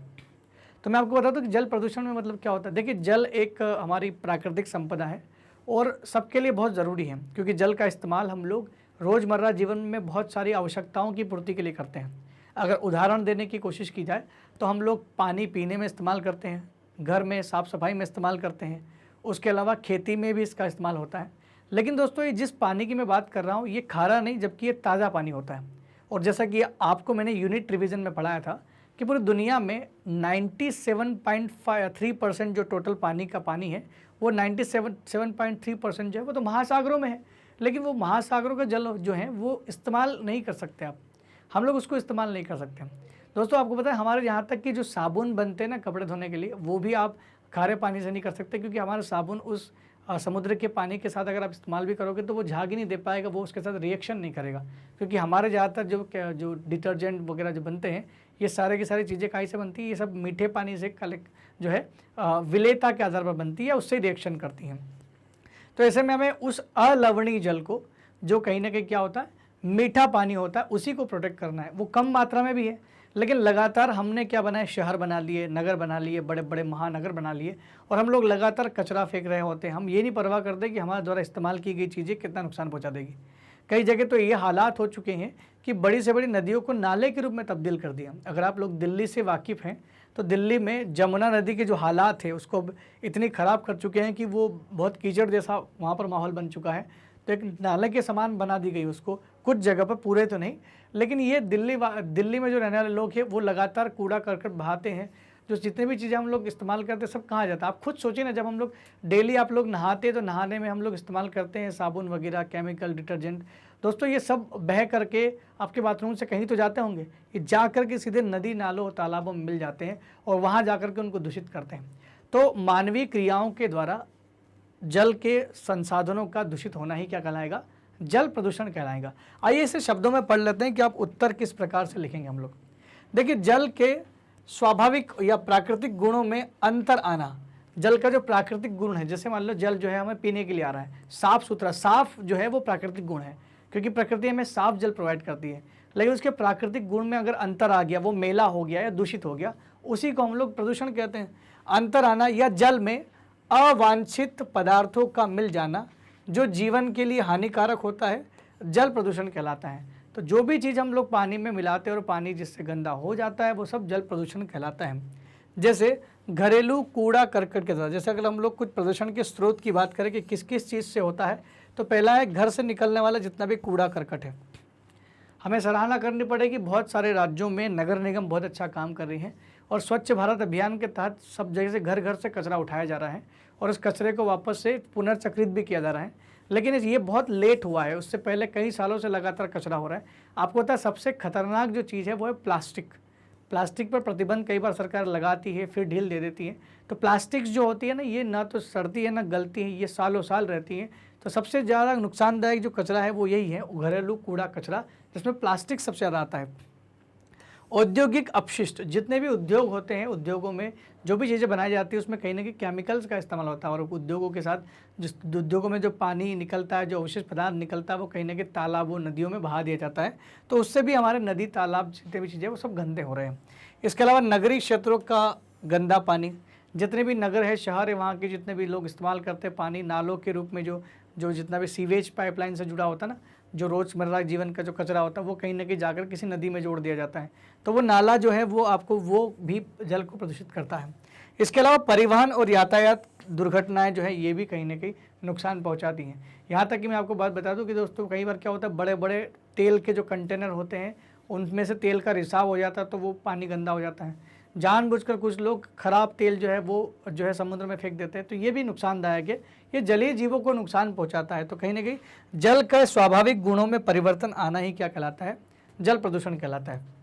तो मैं आपको बता दूं कि जल प्रदूषण में मतलब क्या होता है। देखिए, जल एक हमारी प्राकृतिक संपदा है और सबके लिए बहुत ज़रूरी है, क्योंकि जल का इस्तेमाल हम लोग रोज़मर्रा जीवन में बहुत सारी आवश्यकताओं की पूर्ति के लिए करते हैं। अगर उदाहरण देने की कोशिश की जाए तो हम लोग पानी पीने में इस्तेमाल करते हैं, घर में साफ़ सफाई में इस्तेमाल करते हैं, उसके अलावा खेती में भी इसका इस्तेमाल होता है। लेकिन दोस्तों, ये जिस पानी की मैं बात कर रहा हूँ ये खारा नहीं, जबकि ये ताज़ा पानी होता है। और जैसा कि आपको मैंने यूनिट रिवीजन में पढ़ाया था कि पूरी दुनिया में 97.3% जो टोटल पानी का पानी है वो 97.3% जो है वो तो महासागरों में है। लेकिन वो महासागरों का जल जो है वो इस्तेमाल नहीं कर सकते आप, हम लोग उसको इस्तेमाल नहीं कर सकते। दोस्तों, आपको पता है हमारे यहाँ तक कि जो साबुन बनते हैं ना कपड़े धोने के लिए, वो भी आप खारे पानी से नहीं कर सकते, क्योंकि हमारा साबुन उस समुद्र के पानी के साथ अगर आप इस्तेमाल भी करोगे तो वो झाग ही नहीं दे पाएगा, वो उसके साथ रिएक्शन नहीं करेगा। क्योंकि हमारे ज़्यादातर जो डिटर्जेंट वगैरह जो बनते हैं ये सारे की सारी चीज़ें कहाँ से बनती है, ये सब मीठे पानी से जो है विलेयता के आधार पर बनती है, उससे रिएक्शन करती हैं। तो ऐसे में हमें उस अलवणीय जल को, जो कहीं ना कहीं क्या होता है मीठा पानी होता है, उसी को प्रोटेक्ट करना है। वो कम मात्रा में भी है, लेकिन लगातार हमने क्या बनाया, शहर बना लिए, नगर बना लिए, बड़े बड़े महानगर बना लिए, और हम लोग लगातार कचरा फेंक रहे होते हैं। हम ये नहीं परवाह करते कि हमारे द्वारा इस्तेमाल की गई चीज़ें कितना नुकसान पहुंचा देगी। कई जगह तो ये हालात हो चुके हैं कि बड़ी से बड़ी नदियों को नाले के रूप में तब्दील कर दिया। अगर आप लोग दिल्ली से वाकिफ़ हैं तो दिल्ली में जमुना नदी के जो हालात है उसको इतनी ख़राब कर चुके हैं कि वो बहुत कीचड़ जैसा वहाँ पर माहौल बन चुका है। तो एक नाले के समान बना दी गई उसको, कुछ जगह पर, पूरे तो नहीं। लेकिन ये दिल्ली में जो रहने वाले लोग हैं वो लगातार कूड़ा करकट बहाते हैं। जो जितनी भी चीज़ें हम लोग इस्तेमाल करते हैं सब कहाँ जाता है। आप खुद सोचिए ना, जब हम लोग डेली आप लोग नहाते हैं तो नहाने में हम लोग इस्तेमाल करते हैं साबुन वगैरह, केमिकल, डिटर्जेंट। दोस्तों, ये सब बह करके आपके बाथरूम से कहीं तो जाते होंगे, ये जा करके सीधे नदी नालों तालाबों में मिल जाते हैं और वहाँ जा करके उनको दूषित करते हैं। तो मानवीय क्रियाओं के द्वारा जल के संसाधनों का दूषित होना ही क्या कहलाएगा, जल प्रदूषण कहलाएगा। आइए इसे शब्दों में पढ़ लेते हैं कि आप उत्तर किस प्रकार से लिखेंगे हम लोग। देखिए, जल के स्वाभाविक या प्राकृतिक गुणों में अंतर आना। जल का जो प्राकृतिक गुण है, जैसे मान लो जल जो है हमें पीने के लिए आ रहा है, साफ सुथरा, साफ जो है वो प्राकृतिक गुण है, क्योंकि प्रकृति हमें साफ जल प्रोवाइड करती है। लेकिन उसके प्राकृतिक गुण में अगर अंतर आ गया, वो मैला हो गया या दूषित हो गया, उसी को हम लोग प्रदूषण कहते हैं। अंतर आना या जल में अवांछित पदार्थों का मिल जाना जो जीवन के लिए हानिकारक होता है, जल प्रदूषण कहलाता है। तो जो भी चीज़ हम लोग पानी में मिलाते हैं और पानी जिससे गंदा हो जाता है वो सब जल प्रदूषण कहलाता है। जैसे घरेलू कूड़ा करकट के साथ, जैसे अगर हम लोग कुछ प्रदूषण के स्रोत की बात करें कि किस किस चीज़ से होता है, तो पहला है घर से निकलने वाला जितना भी कूड़ा करकट है। हमें सराहना करनी पड़ेगी, बहुत सारे राज्यों में नगर निगम बहुत अच्छा काम कर रही हैं और स्वच्छ भारत अभियान के तहत सब जगह से घर घर से कचरा उठाया जा रहा है और उस कचरे को वापस से पुनर्चक्रित भी किया जा रहा है। लेकिन ये बहुत लेट हुआ है, उससे पहले कई सालों से लगातार कचरा हो रहा है। आपको पता है सबसे खतरनाक जो चीज़ है वो है प्लास्टिक। प्लास्टिक पर प्रतिबंध कई बार सरकार लगाती है, फिर ढील दे देती है। तो प्लास्टिक्स जो होती है ना, ये ना तो सड़ती है ना गलती है, ये सालों साल रहती है। तो सबसे ज़्यादा नुकसानदायक जो कचरा है वो यही है, घरेलू कूड़ा कचरा, जिसमें प्लास्टिक सबसे ज़्यादा आता है। औद्योगिक अपशिष्ट, जितने भी उद्योग होते हैं, उद्योगों में जो भी चीज़ें बनाई जाती है उसमें कहीं ना कहीं केमिकल्स का इस्तेमाल होता है, और उद्योगों के साथ जिस उद्योगों में जो पानी निकलता है, जो अवशिष्ट पदार्थ निकलता है, वो कहीं ना कहीं तालाबों नदियों में बहा दिया जाता है। तो उससे भी हमारे नदी तालाब जितने भी चीज़ें वो सब गंदे हो रहे हैं। इसके अलावा नगरीय क्षेत्रों का गंदा पानी, जितने भी नगर है, शहर है, वहाँ के जितने भी लोग इस्तेमाल करते हैं पानी नालों के रूप में, जो जितना भी सीवेज पाइपलाइन से जुड़ा होता है ना, जो रोज़मर्रा जीवन का जो कचरा होता है वो कहीं ना कहीं जाकर किसी नदी में जोड़ दिया जाता है। तो वो नाला जो है वो आपको वो भी जल को प्रदूषित करता है। इसके अलावा परिवहन और यातायात दुर्घटनाएं जो है ये भी कहीं ना कहीं नुकसान पहुंचाती हैं। यहाँ तक कि मैं आपको बात बता दूं कि दोस्तों कई बार क्या होता है, बड़े बड़े तेल के जो कंटेनर होते हैं उनमें से तेल का रिसाव हो जाता है, तो वो पानी गंदा हो जाता है। जानबूझकर कुछ लोग खराब तेल जो है वो जो है समुद्र में फेंक देते हैं, तो ये भी नुकसानदायक है, ये जलीय जीवों को नुकसान पहुंचाता है। तो कहीं ना कहीं जल के स्वाभाविक गुणों में परिवर्तन आना ही क्या कहलाता है, जल प्रदूषण कहलाता है।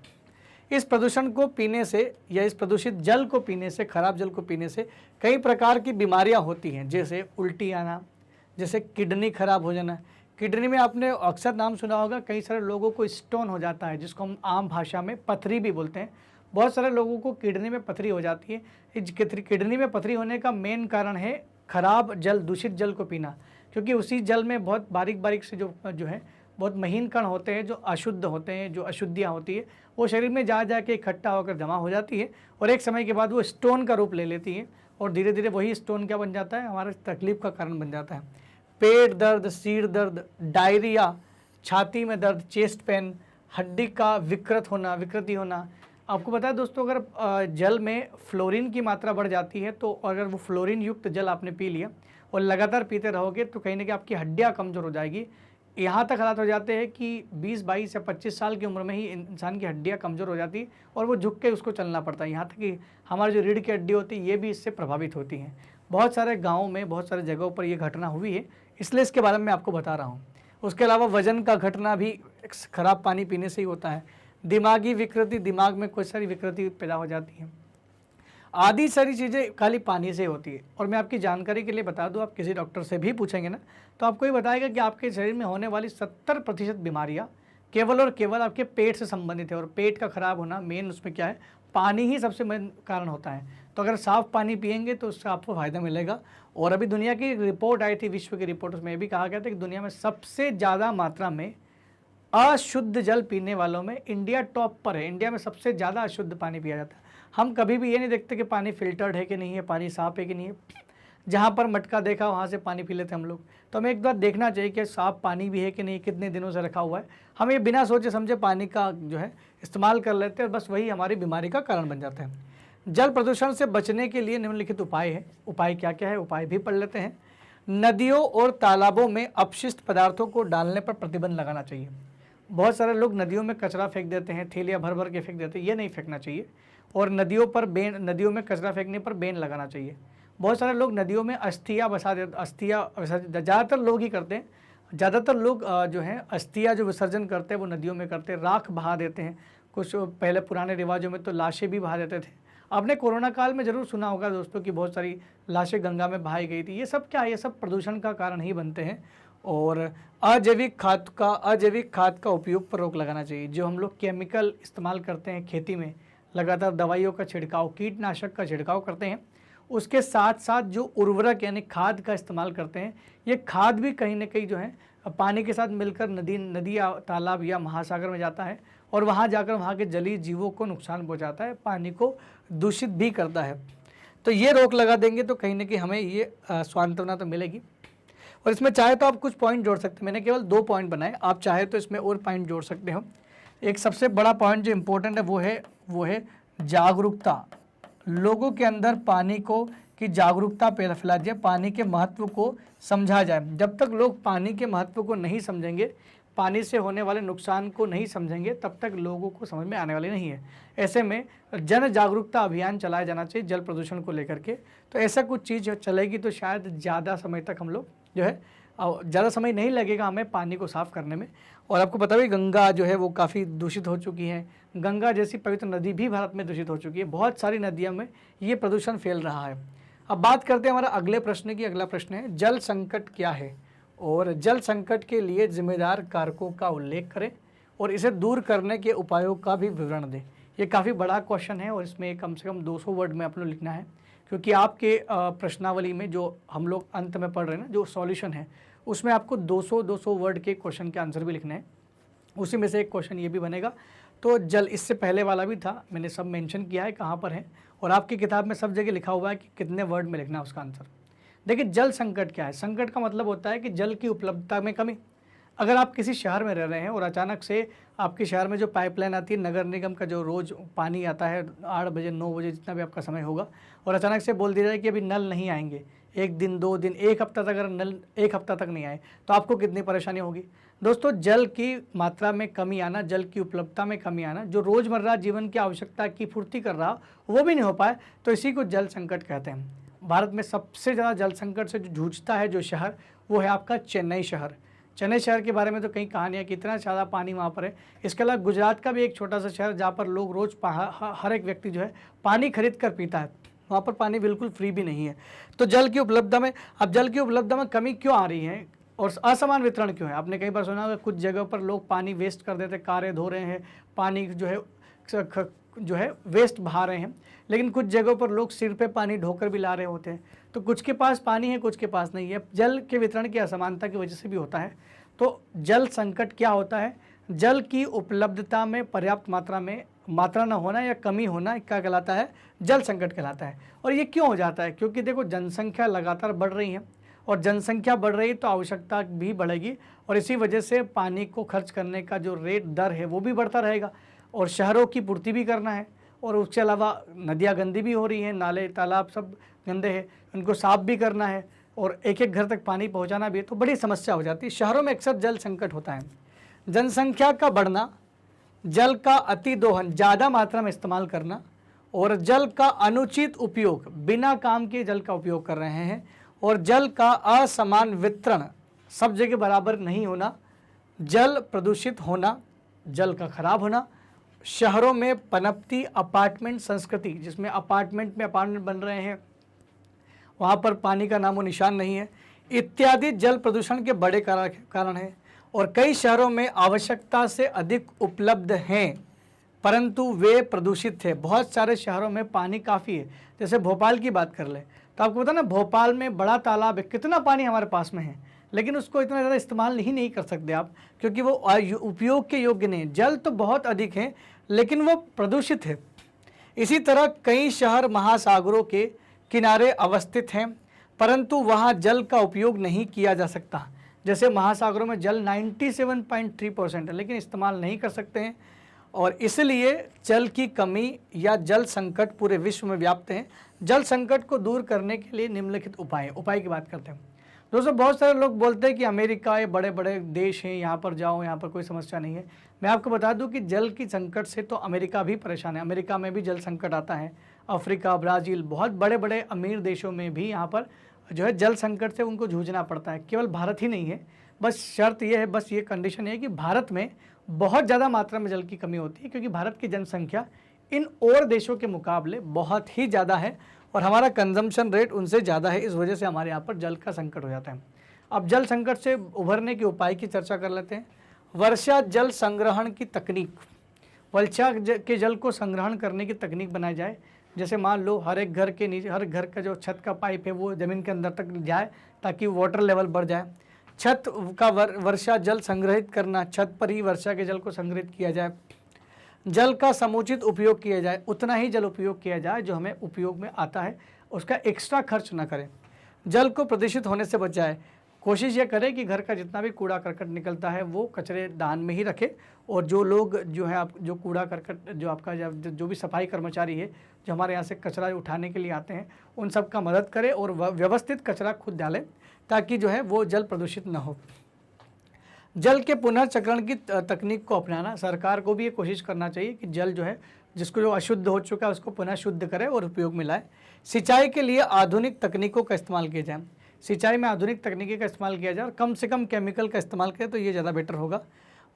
इस प्रदूषण को पीने से या इस प्रदूषित जल को पीने से, खराब जल को पीने से कई प्रकार की बीमारियां होती हैं, जैसे उल्टी आना, जैसे किडनी खराब हो जाना। किडनी में आपने अक्सर नाम सुना होगा, कई सारे लोगों को स्टोन हो जाता है, जिसको हम आम भाषा में पथरी भी बोलते हैं। बहुत सारे लोगों को किडनी में पथरी हो जाती है। इस किडनी में पथरी होने का मेन कारण है खराब जल, दूषित जल को पीना, क्योंकि उसी जल में बहुत बारीक बारीक से जो है बहुत महीन कण होते हैं, जो अशुद्ध होते हैं, जो अशुद्धियाँ होती है, वो शरीर में जा के इकट्ठा होकर जमा हो जाती है, और एक समय के बाद वो स्टोन का रूप ले लेती है, और धीरे धीरे वही स्टोन क्या बन जाता है, हमारे तकलीफ का कारण बन जाता है। पेट दर्द, सिर दर्द, डायरिया, छाती में दर्द, चेस्ट पेन, हड्डी का विकृति होना। आपको पता है दोस्तों, अगर जल में फ्लोरीन की मात्रा बढ़ जाती है, तो अगर वो फ्लोरीन युक्त जल आपने पी लिया और लगातार पीते रहोगे तो कहीं ना कहीं आपकी हड्डियाँ कमज़ोर हो जाएगी। यहाँ तक हालात हो जाते हैं कि 20, 22 या 25 साल की उम्र में ही इंसान की हड्डियाँ कमज़ोर हो जाती है और वो झुक के उसको चलना पड़ता है। यहाँ तक कि हमारी जो रीढ़ की हड्डी होती है ये भी इससे प्रभावित होती हैं। बहुत सारे गाँव में, बहुत सारे जगहों पर ये घटना हुई है, इसलिए इसके बारे में आपको बता रहा हूँ। उसके अलावा वजन का घटना भी खराब पानी पीने से ही होता है। दिमागी विकृति, दिमाग में कोई सारी विकृति पैदा हो जाती है, आदि सारी चीज़ें खाली पानी से होती है। और मैं आपकी जानकारी के लिए बता दूं, आप किसी डॉक्टर से भी पूछेंगे ना तो आपको ये बताएगा कि आपके शरीर में होने वाली 70% बीमारियां केवल और केवल आपके पेट से संबंधित है। और पेट का खराब होना मेन उसमें क्या है, पानी ही सबसे मेन कारण होता है। तो अगर साफ़ पानी पिएंगे तो उससे आपको फ़ायदा मिलेगा। और अभी दुनिया की रिपोर्ट आई थी, विश्व की रिपोर्ट, उसमें भी कहा गया था कि दुनिया में सबसे ज़्यादा मात्रा में अशुद्ध जल पीने वालों में इंडिया टॉप पर है। इंडिया में सबसे ज़्यादा अशुद्ध पानी पिया जाता है। हम कभी भी ये नहीं देखते कि पानी फिल्टर्ड है कि नहीं है, पानी साफ़ है कि नहीं है। जहाँ पर मटका देखा वहाँ से पानी पी लेते हम लोग। तो हमें एक बार देखना चाहिए कि साफ़ पानी भी है कि नहीं, कितने दिनों से रखा हुआ है। हम ये बिना सोचे समझे पानी का जो है इस्तेमाल कर लेते हैं, बस वही हमारी बीमारी का कारण बन जाता है। जल प्रदूषण से बचने के लिए निम्नलिखित उपाय है। उपाय क्या क्या है, उपाय भी पढ़ लेते हैं। नदियों और तालाबों में अपशिष्ट पदार्थों को डालने पर प्रतिबंध लगाना चाहिए। बहुत सारे लोग नदियों में कचरा फेंक देते हैं, थैलियाँ भर भर के फेंक देते हैं, ये नहीं फेंकना चाहिए। और नदियों में कचरा फेंकने पर बैन लगाना चाहिए। बहुत सारे लोग नदियों में अस्थियाँ बसा देते, ज़्यादातर लोग ही करते हैं। ज़्यादातर लोग जो हैं अस्थियाँ जो विसर्जन करते हैं वो नदियों में करते हैं, राख बहा देते हैं। कुछ पहले पुराने रिवाजों में तो लाशें भी बहा देते थे। आपने कोरोना काल में ज़रूर सुना होगा दोस्तों कि बहुत सारी लाशें गंगा में बहाई गई थी। ये सब क्या है, ये सब प्रदूषण का कारण ही बनते हैं। और अजैविक खाद का उपयोग पर रोक लगाना चाहिए। जो हम लोग केमिकल इस्तेमाल करते हैं खेती में, लगातार दवाइयों का छिड़काव, कीटनाशक का छिड़काव करते हैं, उसके साथ साथ जो उर्वरक यानी खाद का इस्तेमाल करते हैं, ये खाद भी कहीं ना कहीं जो है पानी के साथ मिलकर नदी या तालाब या महासागर में जाता है और वहाँ जाकर वहाँ के जलीय जीवों को नुकसान पहुँचाता है, पानी को दूषित भी करता है। तो ये रोक लगा देंगे तो कहीं ना कहीं हमें ये सांत्वना तो मिलेगी। और इसमें चाहे तो आप कुछ पॉइंट जोड़ सकते हैं, मैंने केवल 2 पॉइंट बनाए, आप चाहे तो इसमें और पॉइंट जोड़ सकते हो। एक सबसे बड़ा पॉइंट जो इम्पोर्टेंट है वो है जागरूकता। लोगों के अंदर पानी को की जागरूकता फैला जाए, पानी के महत्व को समझा जाए। जब तक लोग पानी के महत्व को नहीं समझेंगे, पानी से होने वाले नुकसान को नहीं समझेंगे, तब तक लोगों को समझ में आने वाली नहीं है। ऐसे में जन जागरूकता अभियान चलाया जाना चाहिए जल प्रदूषण को लेकर के। तो ऐसा कुछ चीज़ चलेगी तो शायद ज़्यादा समय तक हम लोग जो है ज़्यादा समय नहीं लगेगा हमें पानी को साफ़ करने में। और आपको पता भी गंगा जो है वो काफ़ी दूषित हो चुकी है, गंगा जैसी पवित्र नदी भी भारत में दूषित हो चुकी है, बहुत सारी नदियों में ये प्रदूषण फैल रहा है। अब बात करते हैं हमारा अगले प्रश्न की। अगला प्रश्न है जल संकट क्या है और जल संकट के लिए जिम्मेदार कारकों का उल्लेख करें और इसे दूर करने के उपायों का भी विवरण दें। ये काफ़ी बड़ा क्वेश्चन है और इसमें कम से कम 200 वर्ड में आपको लिखना है, क्योंकि आपके प्रश्नावली में जो हम लोग अंत में पढ़ रहे हैं ना, जो सॉल्यूशन है उसमें आपको 200 वर्ड के क्वेश्चन के आंसर भी लिखने हैं। उसी में से एक क्वेश्चन ये भी बनेगा। तो जल, इससे पहले वाला भी था, मैंने सब मेंशन किया है कहाँ पर है, और आपकी किताब में सब जगह लिखा हुआ है कि कितने वर्ड में लिखना है उसका आंसर। देखिए जल संकट क्या है। संकट का मतलब होता है कि जल की उपलब्धता में कमी। अगर आप किसी शहर में रह रहे हैं और अचानक से आपके शहर में जो पाइपलाइन आती है, नगर निगम का जो रोज़ पानी आता है 8 बजे 9 बजे जितना भी आपका समय होगा, और अचानक से बोल दिया जाए कि अभी नल नहीं आएंगे, 1 दिन 2 दिन 1 हफ्ता तक, अगर नल 1 हफ्ता तक नहीं आए तो आपको कितनी परेशानी होगी। दोस्तों जल की मात्रा में कमी आना, जल की उपलब्धता में कमी आना, जो रोज़मर्रा जीवन की आवश्यकता की पूर्ति कर रहा वो भी नहीं हो पाए, तो इसी को जल संकट कहते हैं। भारत में सबसे ज़्यादा जल संकट से जो जूझता है जो शहर, वो है आपका चेन्नई शहर। चेन्नई शहर के बारे में तो कई कहानियाँ कि इतना ज़्यादा पानी वहाँ पर है। इसके अलावा गुजरात का भी एक छोटा सा शहर जहाँ पर लोग रोज़ हर एक व्यक्ति जो है पानी खरीद कर पीता है, वहाँ पर पानी बिल्कुल फ्री भी नहीं है। तो जल की उपलब्धता में, अब जल की उपलब्धता में कमी क्यों आ रही है और असमान वितरण क्यों है। आपने कई बार सुना होगा कुछ जगह पर लोग पानी वेस्ट कर देते, कारें धो रहे हैं, पानी जो है वेस्ट बहा रहे हैं, लेकिन कुछ जगहों पर लोग सिर पे पानी ढोकर भी ला रहे होते हैं। तो कुछ के पास पानी है, कुछ के पास नहीं है। जल के वितरण की असमानता की वजह से भी होता है। तो जल संकट क्या होता है, जल की उपलब्धता में पर्याप्त मात्रा न होना या कमी होना क्या कहलाता है, जल संकट कहलाता है। और ये क्यों हो जाता है, क्योंकि देखो जनसंख्या लगातार बढ़ रही है और जनसंख्या बढ़ रही तो आवश्यकता भी बढ़ेगी, और इसी वजह से पानी को खर्च करने का जो रेट दर है वो भी बढ़ता रहेगा, और शहरों की पूर्ति भी करना है, और उसके अलावा नदियाँ गंदी भी हो रही हैं, नाले तालाब सब गंदे हैं, उनको साफ़ भी करना है, और एक एक घर तक पानी पहुंचाना भी है, तो बड़ी समस्या हो जाती है। शहरों में अक्सर जल संकट होता है। जनसंख्या का बढ़ना, जल का अति दोहन, ज़्यादा मात्रा में इस्तेमाल करना, और जल का अनुचित उपयोग, बिना काम के जल का उपयोग कर रहे हैं, और जल का असमान वितरण, सब जगह बराबर नहीं होना, जल प्रदूषित होना, जल का खराब होना, शहरों में पनपती अपार्टमेंट संस्कृति, जिसमें अपार्टमेंट में अपार्टमेंट बन रहे हैं, वहाँ पर पानी का नामो निशान नहीं है, इत्यादि जल प्रदूषण के बड़े कारण हैं। और कई शहरों में आवश्यकता से अधिक उपलब्ध हैं परंतु वे प्रदूषित थे। बहुत सारे शहरों में पानी काफ़ी है, जैसे भोपाल की बात कर ले तो आपको पता ना, भोपाल में बड़ा तालाब है, कितना पानी हमारे पास में है, लेकिन उसको इतना ज़्यादा इस्तेमाल ही नहीं कर सकते आप, क्योंकि वो उपयोग के योग्य नहीं। जल तो बहुत अधिक है लेकिन वो प्रदूषित है। इसी तरह कई शहर महासागरों के किनारे अवस्थित हैं परंतु वहाँ जल का उपयोग नहीं किया जा सकता। जैसे महासागरों में जल 97.3% है लेकिन इस्तेमाल नहीं कर सकते हैं, और इसलिए जल की कमी या जल संकट पूरे विश्व में व्याप्त है। जल संकट को दूर करने के लिए निम्नलिखित उपाय की बात करते हैं। दोस्तों बहुत सारे लोग बोलते हैं कि अमेरिका, ये बड़े बड़े देश हैं, यहाँ पर जाओ, यहाँ पर कोई समस्या नहीं है। मैं आपको बता दूं कि जल की संकट से तो अमेरिका भी परेशान है, अमेरिका में भी जल संकट आता है, अफ्रीका, ब्राज़ील, बहुत बड़े बड़े अमीर देशों में भी यहाँ पर जो है जल संकट से उनको जूझना पड़ता है। केवल भारत ही नहीं है, बस शर्त ये है, बस ये कंडीशन है कि भारत में बहुत ज़्यादा मात्रा में जल की कमी होती है, क्योंकि भारत की जनसंख्या इन और देशों के मुकाबले बहुत ही ज़्यादा है और हमारा कंजम्पशन रेट उनसे ज़्यादा है। इस वजह से हमारे यहाँ पर जल का संकट हो जाता है। अब जल संकट से उभरने के उपाय की चर्चा कर लेते हैं। वर्षा जल संग्रहण की तकनीक, वर्षा के जल को संग्रहण करने की तकनीक बनाई जाए। जैसे मान लो हर एक घर के नीचे, हर घर का जो छत का पाइप है वो ज़मीन के अंदर तक जाए ताकि वाटर लेवल बढ़ जाए। छत का वर्षा जल संग्रहित करना, छत पर ही वर्षा के जल को संग्रहित किया जाए। जल का समुचित उपयोग किया जाए, उतना ही जल उपयोग किया जाए जो हमें उपयोग में आता है, उसका एक्स्ट्रा खर्च ना करें। जल को प्रदूषित होने से बचाए, कोशिश ये करें कि घर का जितना भी कूड़ा करकट निकलता है वो कचरे दान में ही रखें, और जो लोग जो है आप जो कूड़ा करकट जो आपका जो भी सफाई कर्मचारी है जो हमारे यहाँ से कचरा उठाने के लिए आते हैं उन सब का मदद करें और व्यवस्थित कचरा खुद डालें ताकि जो है वो जल प्रदूषित न हो। जल के पुनर्चक्रण की तकनीक को अपनाना, सरकार को भी ये कोशिश करना चाहिए कि जल जो है जिसको जो अशुद्ध हो चुका है उसको पुनः शुद्ध करे और उपयोग में लाए। सिंचाई के लिए आधुनिक तकनीकों का इस्तेमाल किया जाए, सिंचाई में आधुनिक तकनीकी का इस्तेमाल किया जाए और कम से कम केमिकल का इस्तेमाल करें तो ये ज़्यादा बेटर होगा।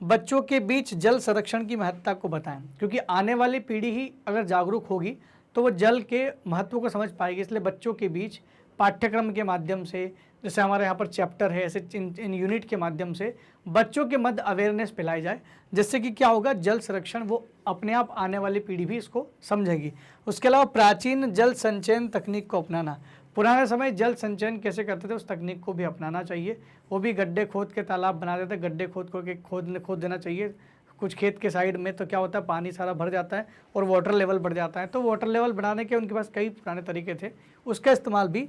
बच्चों के बीच जल संरक्षण की महत्ता को बताएं, क्योंकि आने वाली पीढ़ी ही अगर जागरूक होगी तो वो जल के महत्व को समझ पाएगी। इसलिए बच्चों के बीच पाठ्यक्रम के माध्यम से, जैसे हमारे यहाँ पर चैप्टर है, ऐसे इन यूनिट के माध्यम से बच्चों के मध्य अवेयरनेस फैलाई जाए, जिससे कि क्या होगा, जल संरक्षण वो अपने आप आने वाली पीढ़ी भी इसको समझेगी। उसके अलावा प्राचीन जल संचयन तकनीक को अपनाना, पुराने समय जल संचयन कैसे करते थे उस तकनीक को भी अपनाना चाहिए। वो भी गड्ढे खोद के तालाब बना देते, गड्ढे खोद देना चाहिए कुछ खेत के साइड में, तो क्या होता है पानी सारा भर जाता है और वाटर लेवल बढ़ जाता है। तो वाटर लेवल बढ़ाने के उनके पास कई पुराने तरीके थे, उसका इस्तेमाल भी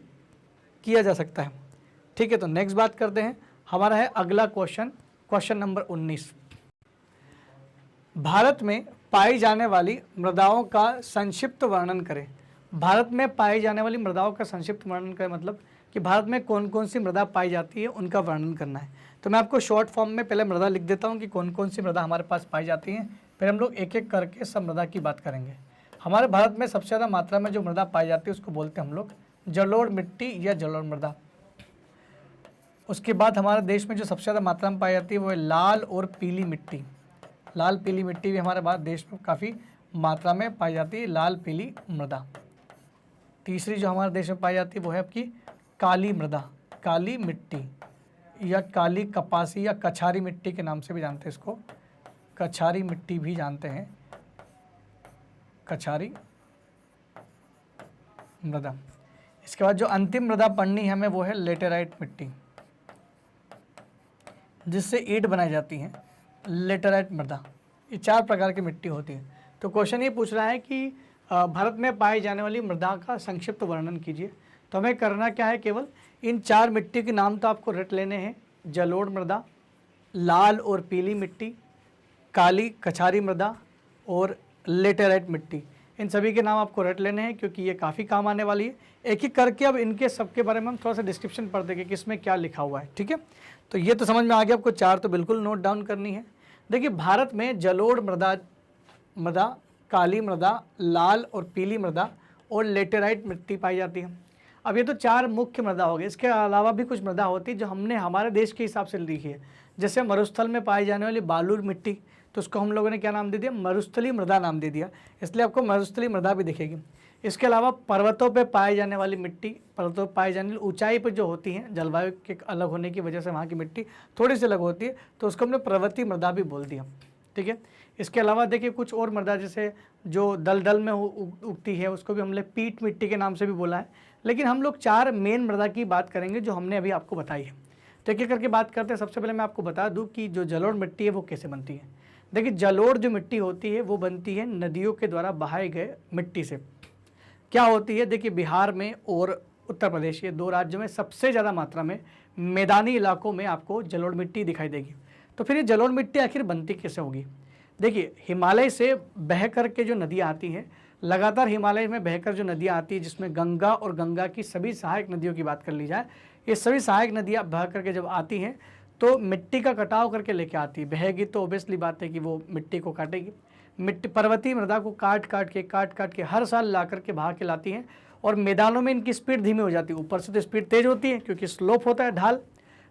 किया जा सकता है। ठीक है, तो नेक्स्ट बात करते हैं, हमारा है अगला क्वेश्चन नंबर 19। भारत में पाई जाने वाली मृदाओं का संक्षिप्त वर्णन करें। भारत में पाई जाने वाली मृदाओं का संक्षिप्त वर्णन करें मतलब कि भारत में कौन कौन सी मृदा पाई जाती है उनका वर्णन करना है। तो मैं आपको शॉर्ट फॉर्म में पहले मृदा लिख देता हूँ कि कौन कौन सी मृदा हमारे पास पाई जाती हैं, फिर हम लोग एक एक करके सब मृदा की बात करेंगे। हमारे भारत में सबसे ज़्यादा मात्रा में जो मृदा पाई जाती है उसको बोलते हैं हम लोग जलोढ़ मिट्टी या जलोढ़ मृदा। उसके बाद हमारे देश में जो सबसे ज़्यादा मात्रा में पाई जाती है वो है लाल और पीली मिट्टी। लाल पीली मिट्टी भी हमारे भारत देश में काफ़ी मात्रा में पाई जाती है, लाल पीली मृदा। तीसरी जो हमारे देश में पाई जाती है वो है आपकी काली मृदा, काली मिट्टी या काली कपासी या कछारी मिट्टी के नाम से भी जानते हैं इसको, कछारी मिट्टी भी जानते हैं, कछारी मृदा। इसके बाद जो अंतिम मृदा पढ़नी है हमें वो है लेटेराइट मिट्टी, जिससे ईंट बनाई जाती है, लेटेराइट मृदा। ये 4 प्रकार की मिट्टी होती है। तो क्वेश्चन ये पूछ रहा है कि भारत में पाई जाने वाली मृदा का संक्षिप्त वर्णन कीजिए। तो हमें करना क्या है, केवल इन 4 मिट्टी के नाम तो आपको रट लेने हैं, जलोढ़ मृदा, लाल और पीली मिट्टी, काली कछारी मृदा और लेटेराइट मिट्टी। इन सभी के नाम आपको रट लेने हैं क्योंकि ये काफ़ी काम आने वाली है। एक एक करके अब इनके सबके बारे में हम थोड़ा सा डिस्क्रिप्शन पढ़ देंगे कि इसमें क्या लिखा हुआ है। ठीक है, तो ये तो समझ में आ गया आपको, 4 तो बिल्कुल नोट डाउन करनी है। देखिए, भारत में जलोढ़ मृदा, काली मृदा, लाल और पीली मृदा और लेटेराइट मिट्टी पाई जाती है। अब ये तो 4 मुख्य मृदा हो गए, इसके अलावा भी कुछ मृदा होती है जो हमने हमारे देश के हिसाब से लिखी है। जैसे मरुस्थल में पाई जाने वाली बालूर मिट्टी, तो उसको हम लोगों ने क्या नाम दे दिया, मरुस्थली मृदा नाम दे दिया, इसलिए आपको मरुस्थली मृदा भी दिखेगी। इसके अलावा पर्वतों पे पाई जाने वाली मिट्टी, पर्वतों पर पाई जाने वाली ऊंचाई पर जो होती हैं, जलवायु के अलग होने की वजह से वहाँ की मिट्टी थोड़ी सी अलग होती है, तो उसको हमने पर्वतीय मृदा भी बोल दिया। ठीक है, इसके अलावा देखिए कुछ और मृदा जैसे जो दलदल में उगती है उसको भी हमने पीट मिट्टी के नाम से भी बोला है। लेकिन हम लोग 4 मेन मृदा की बात करेंगे जो हमने अभी आपको बताई है। तो एक एक करके बात करते हैं। सबसे पहले मैं आपको बता दूं कि जो जलोढ़ मिट्टी है वो कैसे बनती है। देखिए, जलोढ़ जो मिट्टी होती है वो बनती है नदियों के द्वारा बहाए गए मिट्टी से। क्या होती है, देखिए बिहार में और उत्तर प्रदेश, ये 2 राज्यों में सबसे ज़्यादा मात्रा में मैदानी इलाकों में आपको जलोढ़ मिट्टी दिखाई देगी। तो फिर ये जलोढ़ मिट्टी आखिर बनती कैसे होगी। देखिए, हिमालय से बह कर के जो नदियाँ आती हैं, लगातार हिमालय में बहकर जो नदियाँ आती है, जिसमें गंगा और गंगा की सभी सहायक नदियों की बात कर ली जाए, ये सभी सहायक नदियाँ बह करके जब आती हैं तो मिट्टी का कटाव करके लेके आती है। बहेगी तो ओबियसली बात है कि वो मिट्टी को काटेगी। मिट्टी पर्वतीय मृदा को काट काट के हर साल ला करके बहा के लाती हैं और मैदानों में इनकी स्पीड धीमी हो जाती है। ऊपर से तो स्पीड तेज़ होती है क्योंकि स्लोप होता है, ढाल,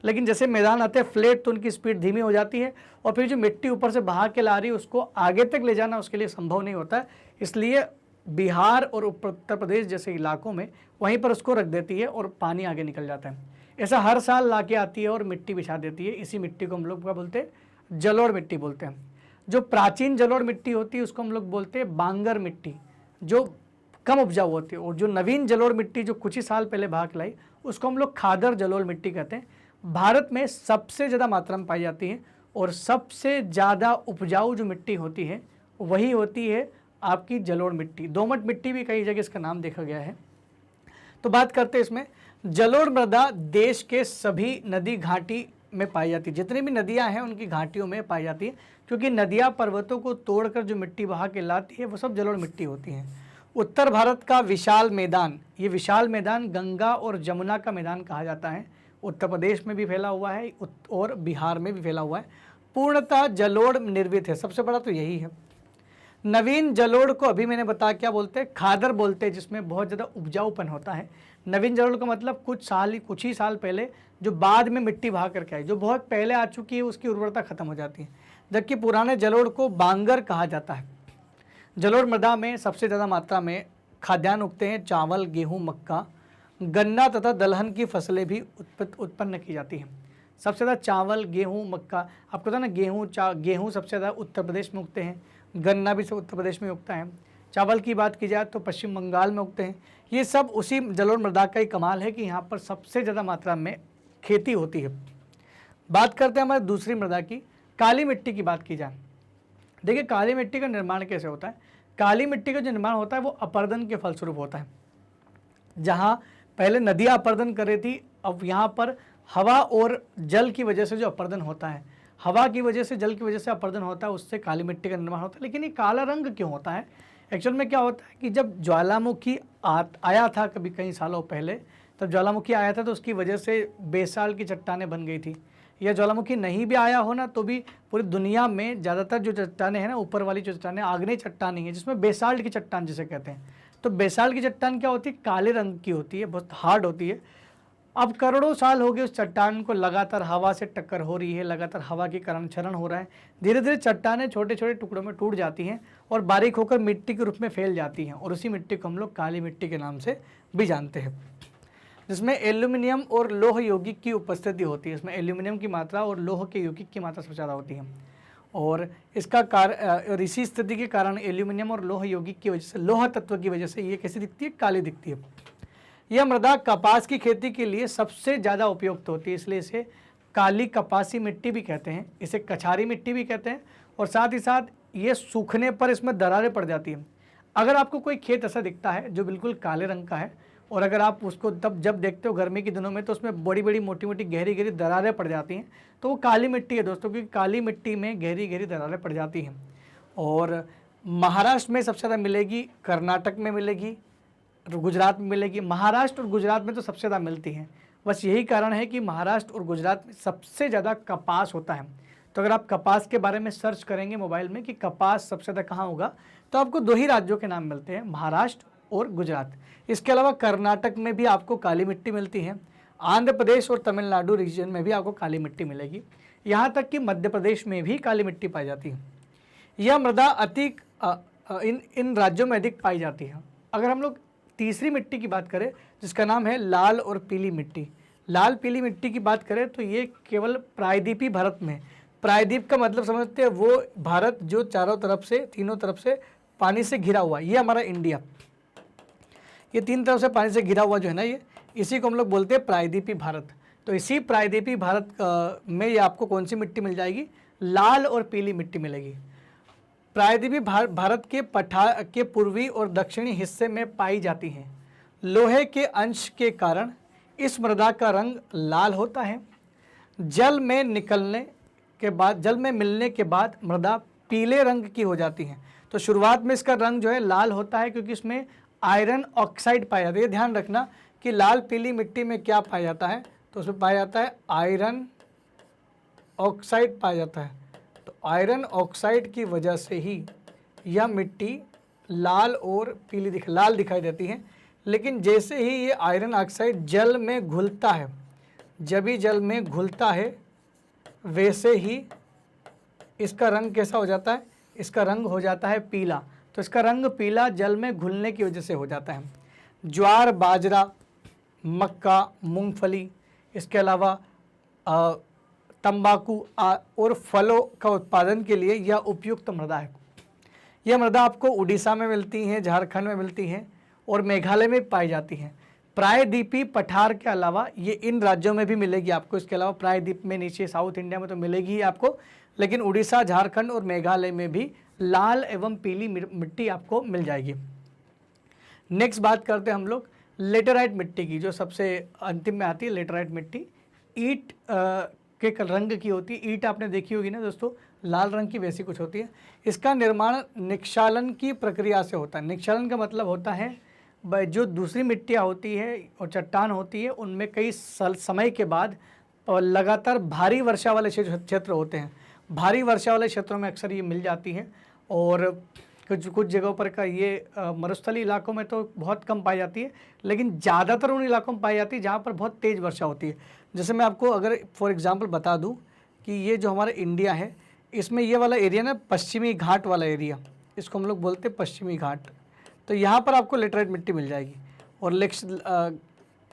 लेकिन जैसे मैदान आते हैं फ्लैट तो उनकी स्पीड धीमी हो जाती है और फिर जो मिट्टी ऊपर से बहा के ला रही है उसको आगे तक ले जाना उसके लिए संभव नहीं होता है। इसलिए बिहार और उत्तर प्रदेश जैसे इलाकों में वहीं पर उसको रख देती है और पानी आगे निकल जाता है। ऐसा हर साल ला के आती है और मिट्टी बिछा देती है। इसी मिट्टी को हम लोग क्या बोलते हैं, जलोढ़ मिट्टी बोलते हैं। जो प्राचीन जलोढ़ मिट्टी होती है उसको हम लोग बोलते हैं बांगर मिट्टी, जो कम उपजाऊ होती है। और जो नवीन जलोढ़ मिट्टी जो कुछ ही साल पहले बहा के लाई उसको हम लोग खादर जलोढ़ मिट्टी कहते हैं। भारत में सबसे ज़्यादा मात्रा में पाई जाती है और सबसे ज़्यादा उपजाऊ जो मिट्टी होती है वही होती है आपकी जलोढ़ मिट्टी। दोमट मिट्टी भी कई जगह इसका नाम देखा गया है। तो बात करते हैं इसमें, जलोढ़ मृदा देश के सभी नदी घाटी में पाई जाती है। जितनी भी नदियां हैं उनकी घाटियों में पाई जाती है, क्योंकि नदियां पर्वतों को तोड़कर जो मिट्टी बहा के लाती है वो सब जलोढ़ मिट्टी होती है। उत्तर भारत का विशाल मैदान, ये विशाल मैदान गंगा और जमुना का मैदान कहा जाता है। उत्तर प्रदेश में भी फैला हुआ है और बिहार में भी फैला हुआ है। पूर्णतः जलोढ़ निर्मित है, सबसे बड़ा तो यही है। नवीन जलोढ़ को अभी मैंने बताया क्या बोलते हैं, खादर बोलते हैं, जिसमें बहुत ज़्यादा उपजाऊपन होता है। नवीन जलोढ़ का मतलब कुछ ही साल पहले जो बाद में मिट्टी बहा करके आई, जो बहुत पहले आ चुकी है उसकी उर्वरता खत्म हो जाती है। जबकि पुराने जलोढ़ को बांगर कहा जाता है। जलोढ़ मृदा में सबसे ज़्यादा मात्रा में खाद्यान्न उगते हैं। चावल, गेहूँ, मक्का, गन्ना तथा दलहन की फसलें भी उत्पन्न की जाती हैं। सबसे ज़्यादा चावल, गेहूँ, मक्का, आपको पता ना, गेहूँ सबसे ज़्यादा उत्तर प्रदेश में उगते हैं, गन्ना भी सब उत्तर प्रदेश में उगता है। चावल की बात की जाए तो पश्चिम बंगाल में उगते हैं। ये सब उसी जलोढ़ मृदा का ही कमाल है कि यहाँ पर सबसे ज़्यादा मात्रा में खेती होती है। बात करते हैं हमारे दूसरी मृदा की, काली मिट्टी की बात की जाए। देखिए काली मिट्टी का निर्माण कैसे होता है। काली मिट्टी का जो निर्माण होता है वो अपर्दन के फलस्वरूप होता है। जहाँ पहले नदियाँ अपर्दन कर रही थी, अब यहाँ पर हवा और जल की वजह से जो अपर्दन होता है, हवा की वजह से, जल की वजह से अपर्दन होता है, उससे काली मिट्टी का निर्माण होता है। लेकिन ये काला रंग क्यों होता है? एक्चुअल में क्या होता है कि जब ज्वालामुखी आया था कभी कई सालों पहले, तब ज्वालामुखी आया था तो उसकी वजह से बेसाल्ट की चट्टानें बन गई थी। या ज्वालामुखी नहीं भी आया हो ना तो भी पूरी दुनिया में ज़्यादातर जो चट्टानें हैं ना, ऊपर वाली जो चट्टानें आग्नेय चट्टान है जिसमें बेसाल्ट की चट्टान जिसे कहते हैं। तो बेसाल्ट की चट्टान क्या होती है? काले रंग की होती है, बहुत हार्ड होती है। अब करोड़ों साल हो गए उस चट्टान को, लगातार हवा से टक्कर हो रही है, लगातार हवा के कारण क्षरण हो रहा है। धीरे धीरे चट्टानें छोटे छोटे टुकड़ों में टूट जाती हैं और बारीक होकर मिट्टी के रूप में फैल जाती हैं, और उसी मिट्टी को हम लोग काली मिट्टी के नाम से भी जानते हैं, जिसमें एल्यूमिनियम और लोह यौगिक की उपस्थिति होती है। इसमें एल्यूमिनियम की मात्रा और लोह के यौगिक की मात्रा सबसे ज़्यादा होती है, और इसका और इसी स्थिति के कारण एल्यूमिनियम और लोह यौगिक की वजह से, लोह तत्व की वजह से ये कैसी दिखती है? काली दिखती है। यह मृदा कपास की खेती के लिए सबसे ज़्यादा उपयुक्त होती है, इसलिए इसे काली कपासी मिट्टी भी कहते हैं, इसे कछारी मिट्टी भी कहते हैं। और साथ ही साथ ये सूखने पर इसमें दरारें पड़ जाती हैं। अगर आपको कोई खेत ऐसा दिखता है जो बिल्कुल काले रंग का है, और अगर आप उसको तब जब देखते हो गर्मी के दिनों में, तो उसमें बड़ी बड़ी मोटी मोटी गहरी गहरी दरारें पड़ जाती हैं, तो वो काली मिट्टी है दोस्तों, क्योंकि काली मिट्टी में गहरी गहरी दरारें पड़ जाती हैं। और महाराष्ट्र में सबसे ज़्यादा मिलेगी, कर्नाटक में मिलेगी, गुजरात में मिलेगी। महाराष्ट्र और गुजरात में तो सबसे ज़्यादा मिलती हैं। बस यही कारण है कि महाराष्ट्र और गुजरात में सबसे ज़्यादा कपास होता है। तो अगर आप कपास के बारे में सर्च करेंगे मोबाइल में कि कपास सबसे ज़्यादा कहाँ होगा, तो आपको दो ही राज्यों के नाम मिलते हैं, महाराष्ट्र और गुजरात। इसके अलावा कर्नाटक में भी आपको काली मिट्टी मिलती है, आंध्र प्रदेश और तमिलनाडु रीजन में भी आपको काली मिट्टी मिलेगी, यहाँ तक कि मध्य प्रदेश में भी काली मिट्टी पाई जाती है। यह मृदा अधिक इन राज्यों में अधिक पाई जाती है। अगर हम लोग तीसरी मिट्टी की बात करें जिसका नाम है लाल और पीली मिट्टी, लाल पीली मिट्टी की बात करें तो ये केवल प्रायद्वीपीय भारत में, प्रायद्वीप का मतलब समझते हैं वो भारत जो चारों तरफ से, तीनों तरफ से पानी से घिरा हुआ, ये हमारा इंडिया, ये तीन तरफ से पानी से घिरा हुआ जो है ना, ये इसी को हम लोग बोलते हैं प्रायद्वीपीय भारत। तो इसी प्रायद्वीपीय भारत में ये आपको कौन सी मिट्टी मिल जाएगी? लाल और पीली मिट्टी मिलेगी। प्रायद्वीपीय भारत के पठार के पूर्वी और दक्षिणी हिस्से में पाई जाती हैं। लोहे के अंश के कारण इस मृदा का रंग लाल होता है। जल में मिलने के बाद मृदा पीले रंग की हो जाती है। तो शुरुआत में इसका रंग जो है लाल होता है क्योंकि इसमें आयरन ऑक्साइड पाया जाता है। ये ध्यान रखना कि लाल पीली मिट्टी में क्या पाया जाता है, तो उसमें पाया जाता है आयरन ऑक्साइड पाया जाता है। तो आयरन ऑक्साइड की वजह से ही यह मिट्टी लाल और पीली लाल दिखाई देती है। लेकिन जैसे ही ये आयरन ऑक्साइड जल में घुलता है, जब ही जल में घुलता है, वैसे ही इसका रंग कैसा हो जाता है? इसका रंग हो जाता है पीला। तो इसका रंग पीला जल में घुलने की वजह से हो जाता है। ज्वार, बाजरा, मक्का, मूंगफली, इसके अलावा तंबाकू और फलों का उत्पादन के लिए यह उपयुक्त मृदा है। यह मृदा आपको उड़ीसा में मिलती है, झारखंड में मिलती है और मेघालय में पाई जाती है। प्रायद्वीपीय पठार के अलावा ये इन राज्यों में भी मिलेगी आपको। इसके अलावा प्रायद्वीप में नीचे साउथ इंडिया में तो मिलेगी ही आपको, लेकिन उड़ीसा, झारखंड और मेघालय में भी लाल एवं पीली मिट्टी आपको मिल जाएगी। नेक्स्ट बात करते हैं हम लोग लेटेराइट मिट्टी की, जो सबसे अंतिम में आती है। लेटेराइट मिट्टी ईंट के रंग की होती है। ईंट आपने देखी होगी ना दोस्तों, लाल रंग की वैसी कुछ होती है। इसका निर्माण निक्षालन की प्रक्रिया से होता है। निक्षालन का मतलब होता है जो दूसरी मिट्टियाँ होती है और चट्टान होती है, उनमें कई समय के बाद लगातार भारी वर्षा वाले क्षेत्र होते हैं। भारी वर्षा वाले क्षेत्रों में अक्सर ये मिल जाती है, और कुछ जगहों पर का ये मरुस्थलीय इलाकों में तो बहुत कम पाई जाती है, लेकिन ज़्यादातर उन इलाकों में पाई जाती है जहाँ पर बहुत तेज़ वर्षा होती है। जैसे मैं आपको अगर फॉर एग्जांपल बता दूं कि ये जो हमारा इंडिया है, इसमें ये वाला एरिया ना पश्चिमी घाट वाला एरिया, इसको हम लोग बोलते हैं पश्चिमी घाट। तो यहाँ पर आपको लेटराइट मिट्टी मिल जाएगी।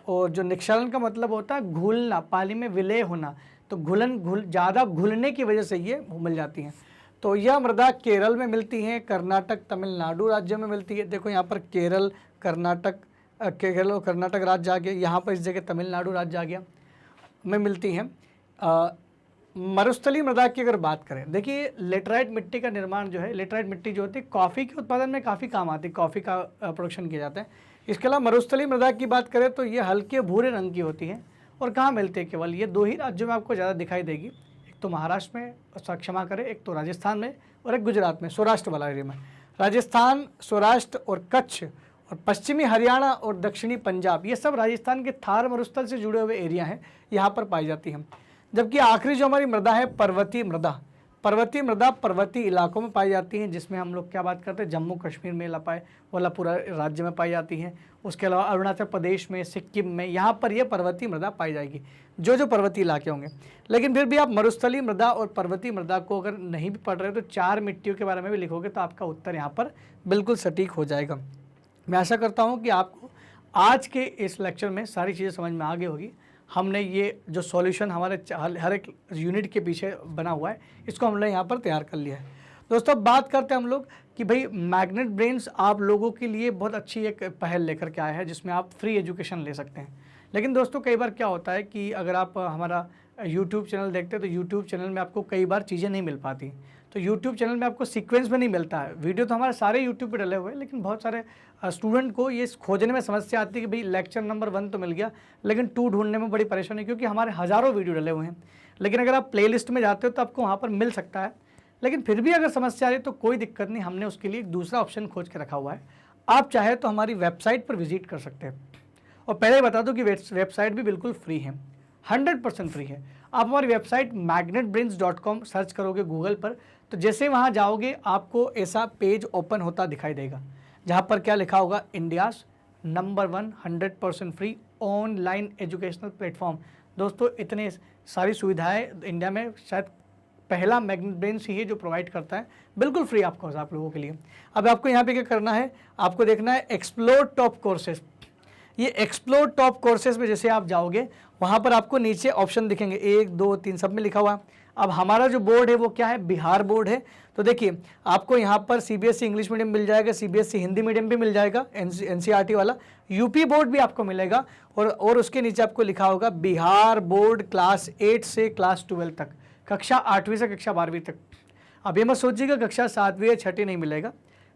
और जो निक्षालन का मतलब होता है घुलना, पानी में विलय होना, तो ज़्यादा घुलने की वजह से ये मिल जाती हैं। तो यह मृदा केरल में मिलती हैं, कर्नाटक, तमिलनाडु राज्यों में मिलती है। देखो यहाँ पर केरल और कर्नाटक राज्य आ गया, यहाँ पर इस जगह तमिलनाडु राज्य आ गया में मिलती हैं। मरुस्थलीय मृदा की अगर बात करें, देखिए लेटराइट मिट्टी का निर्माण जो है, लेटराइट मिट्टी जो होती है कॉफ़ी के उत्पादन में काफ़ी काम आती है, कॉफ़ी का प्रोडक्शन किया जाता है। इसके अलावा मरुस्थलीय मृदा की बात करें तो ये हल्के भूरे रंग की होती है। और कहाँ मिलती है? केवल ये 2 ही राज्यों में आपको ज़्यादा दिखाई देगी, एक तो महाराष्ट्र में, क्षमा करें, एक तो राजस्थान में और एक गुजरात में, सौराष्ट्र वाला एरिया में। राजस्थान, सौराष्ट्र और कच्छ और पश्चिमी हरियाणा और दक्षिणी पंजाब, ये सब राजस्थान के थार मरुस्थल से जुड़े हुए एरिया हैं, यहाँ पर पाई जाती हैं। जबकि आखिरी जो हमारी मृदा है पर्वतीय मृदा, पर्वतीय मृदा पर्वतीय इलाकों में पाई जाती हैं, जिसमें हम लोग क्या बात करते हैं, जम्मू कश्मीर में वाला पूरा राज्य में पाई जाती हैं। उसके अलावा अरुणाचल प्रदेश में, सिक्किम में, यहाँ पर यह पर्वतीय मृदा पाई जाएगी, जो पर्वतीय इलाके होंगे। लेकिन फिर भी आप मरुस्थलीय मृदा और पर्वतीय मृदा को अगर नहीं भी पढ़ रहे तो 4 मिट्टियों के बारे में भी लिखोगे तो आपका उत्तर यहाँ पर बिल्कुल सटीक हो जाएगा। मैं आशा करता हूँ कि आपको आज के इस लेक्चर में सारी चीज़ें समझ में आ गई होगी। हमने ये जो सॉल्यूशन हमारे हर एक यूनिट के पीछे बना हुआ है, इसको हमने यहाँ पर तैयार कर लिया है। दोस्तों अब बात करते हैं हम लोग कि भाई मैग्नेट ब्रेन्स आप लोगों के लिए बहुत अच्छी एक पहल लेकर के आया है, जिसमें आप फ्री एजुकेशन ले सकते हैं। लेकिन दोस्तों कई बार क्या होता है कि अगर आप हमारा यूट्यूब चैनल देखते हैं तो यूट्यूब चैनल में आपको कई बार चीज़ें नहीं मिल पाती। तो यूट्यूब चैनल में आपको सीक्वेंस में नहीं मिलता है। वीडियो तो हमारे सारे यूट्यूब पे डले हुए हैं, लेकिन बहुत सारे स्टूडेंट को ये खोजने में समस्या आती है कि भाई लेक्चर नंबर 1 तो मिल गया, लेकिन 2 ढूंढने में बड़ी परेशानी, क्योंकि हमारे हज़ारों वीडियो डले हुए हैं। लेकिन अगर आप प्लेलिस्ट में जाते हो तो आपको वहाँ पर मिल सकता है। लेकिन फिर भी अगर समस्या आ रही तो कोई दिक्कत नहीं, हमने उसके लिए एक दूसरा ऑप्शन खोज के रखा हुआ है। आप चाहे तो हमारी वेबसाइट पर विजिट कर सकते हैं। और पहले ही बता दूं कि वेबसाइट भी बिल्कुल फ्री है, 100% फ्री है। आप हमारी वेबसाइट magnetbrains.com सर्च करोगे गूगल पर, तो जैसे वहाँ जाओगे आपको ऐसा पेज ओपन होता दिखाई देगा, जहाँ पर क्या लिखा होगा, India's number 1 100% free online educational platform. दोस्तों इतने सारी सुविधाएं इंडिया में शायद पहला मैग्नेट ब्रेन्स ही है जो प्रोवाइड करता है, बिल्कुल फ्री आपको, आप लोगों के लिए। अब आपको यहाँ पे क्या करना है, आपको देखना है एक्सप्लोर टॉप कोर्सेज। ये एक्सप्लोर टॉप कोर्सेज में जैसे आप जाओगे वहाँ पर आपको नीचे ऑप्शन दिखेंगे, 1 2 3 सब में लिखा हुआ। अब हमारा जो बोर्ड है वो क्या है, बिहार बोर्ड है। तो देखिए आपको यहाँ पर CBSE इंग्लिश मीडियम मिल जाएगा, CBSE हिंदी मीडियम भी मिल जाएगा, NCERT वाला, यूपी बोर्ड भी आपको मिलेगा। और उसके नीचे आपको लिखा होगा बिहार बोर्ड क्लास 8 से क्लास 12 तक, कक्षा 8वीं से कक्षा 12वीं तक। अब ये मत सोचिएगा कक्षा 7वीं या 6वीं नहीं मिलेगा,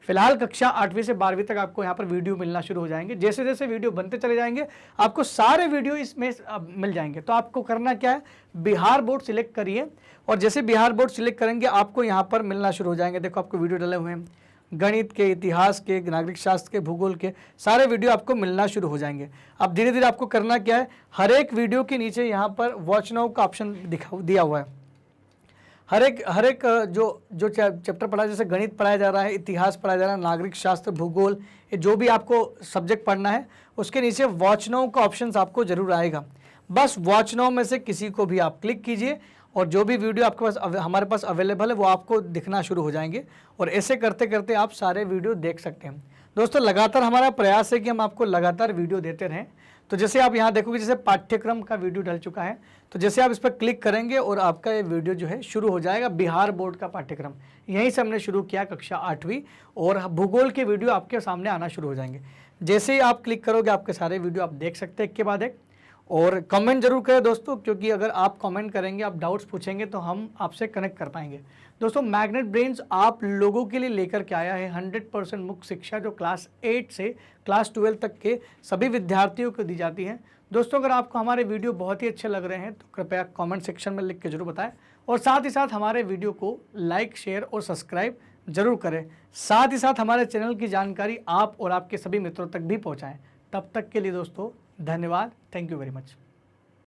फिलहाल कक्षा 8वीं से 12वीं तक आपको यहाँ पर वीडियो मिलना शुरू हो जाएंगे। जैसे जैसे वीडियो बनते चले जाएंगे आपको सारे वीडियो इसमें मिल जाएंगे। तो आपको करना क्या है, बिहार बोर्ड सिलेक्ट करिए, और जैसे बिहार बोर्ड सिलेक्ट करेंगे आपको यहाँ पर मिलना शुरू हो जाएंगे। देखो आपको वीडियो डले हुए हैं, गणित के, इतिहास के, नागरिक शास्त्र के, भूगोल के, सारे वीडियो आपको मिलना शुरू हो जाएंगे। अब धीरे धीरे आपको करना क्या है, हर एक वीडियो के नीचे यहाँ पर वॉच नाउ का ऑप्शन दिया हुआ है। हर एक जो चैप्टर पढ़ा, जैसे गणित पढ़ाया जा रहा है, इतिहास पढ़ाया जा रहा है, नागरिक शास्त्र, भूगोल, जो भी आपको सब्जेक्ट पढ़ना है उसके नीचे वॉच नाउ का ऑप्शन आपको जरूर आएगा। बस वॉच नाउ में से किसी को भी आप क्लिक कीजिए और जो भी वीडियो आपके पास हमारे पास अवेलेबल है वो आपको दिखना शुरू हो जाएंगे, और ऐसे करते करते आप सारे वीडियो देख सकते हैं। दोस्तों लगातार हमारा प्रयास है कि हम आपको लगातार वीडियो देते रहें। तो जैसे आप यहाँ देखोगे, जैसे पाठ्यक्रम का वीडियो डल चुका है, तो जैसे आप इस पर क्लिक करेंगे और आपका ये वीडियो जो है शुरू हो जाएगा। बिहार बोर्ड का पाठ्यक्रम यहीं से हमने शुरू किया, कक्षा 8वीं, और भूगोल के वीडियो आपके सामने आना शुरू हो जाएंगे। जैसे ही आप क्लिक करोगे आपके सारे वीडियो आप देख सकते हैं एक के बाद एक। और कमेंट जरूर करें दोस्तों, क्योंकि अगर आप कमेंट करेंगे, आप डाउट्स पूछेंगे तो हम आपसे कनेक्ट कर पाएंगे। दोस्तों मैग्नेट ब्रेन्स आप लोगों के लिए लेकर के आया है 100% मुक्त शिक्षा, जो क्लास 8 से क्लास 12 तक के सभी विद्यार्थियों को दी जाती है। दोस्तों अगर आपको हमारे वीडियो बहुत ही अच्छे लग रहे हैं तो कृपया कमेंट सेक्शन में लिख के जरूर बताएं, और साथ ही साथ हमारे वीडियो को लाइक, शेयर और सब्सक्राइब जरूर करें। साथ ही साथ हमारे चैनल की जानकारी आप और आपके सभी मित्रों तक भी पहुँचाएँ। तब तक के लिए दोस्तों धन्यवाद, थैंक यू वेरी मच।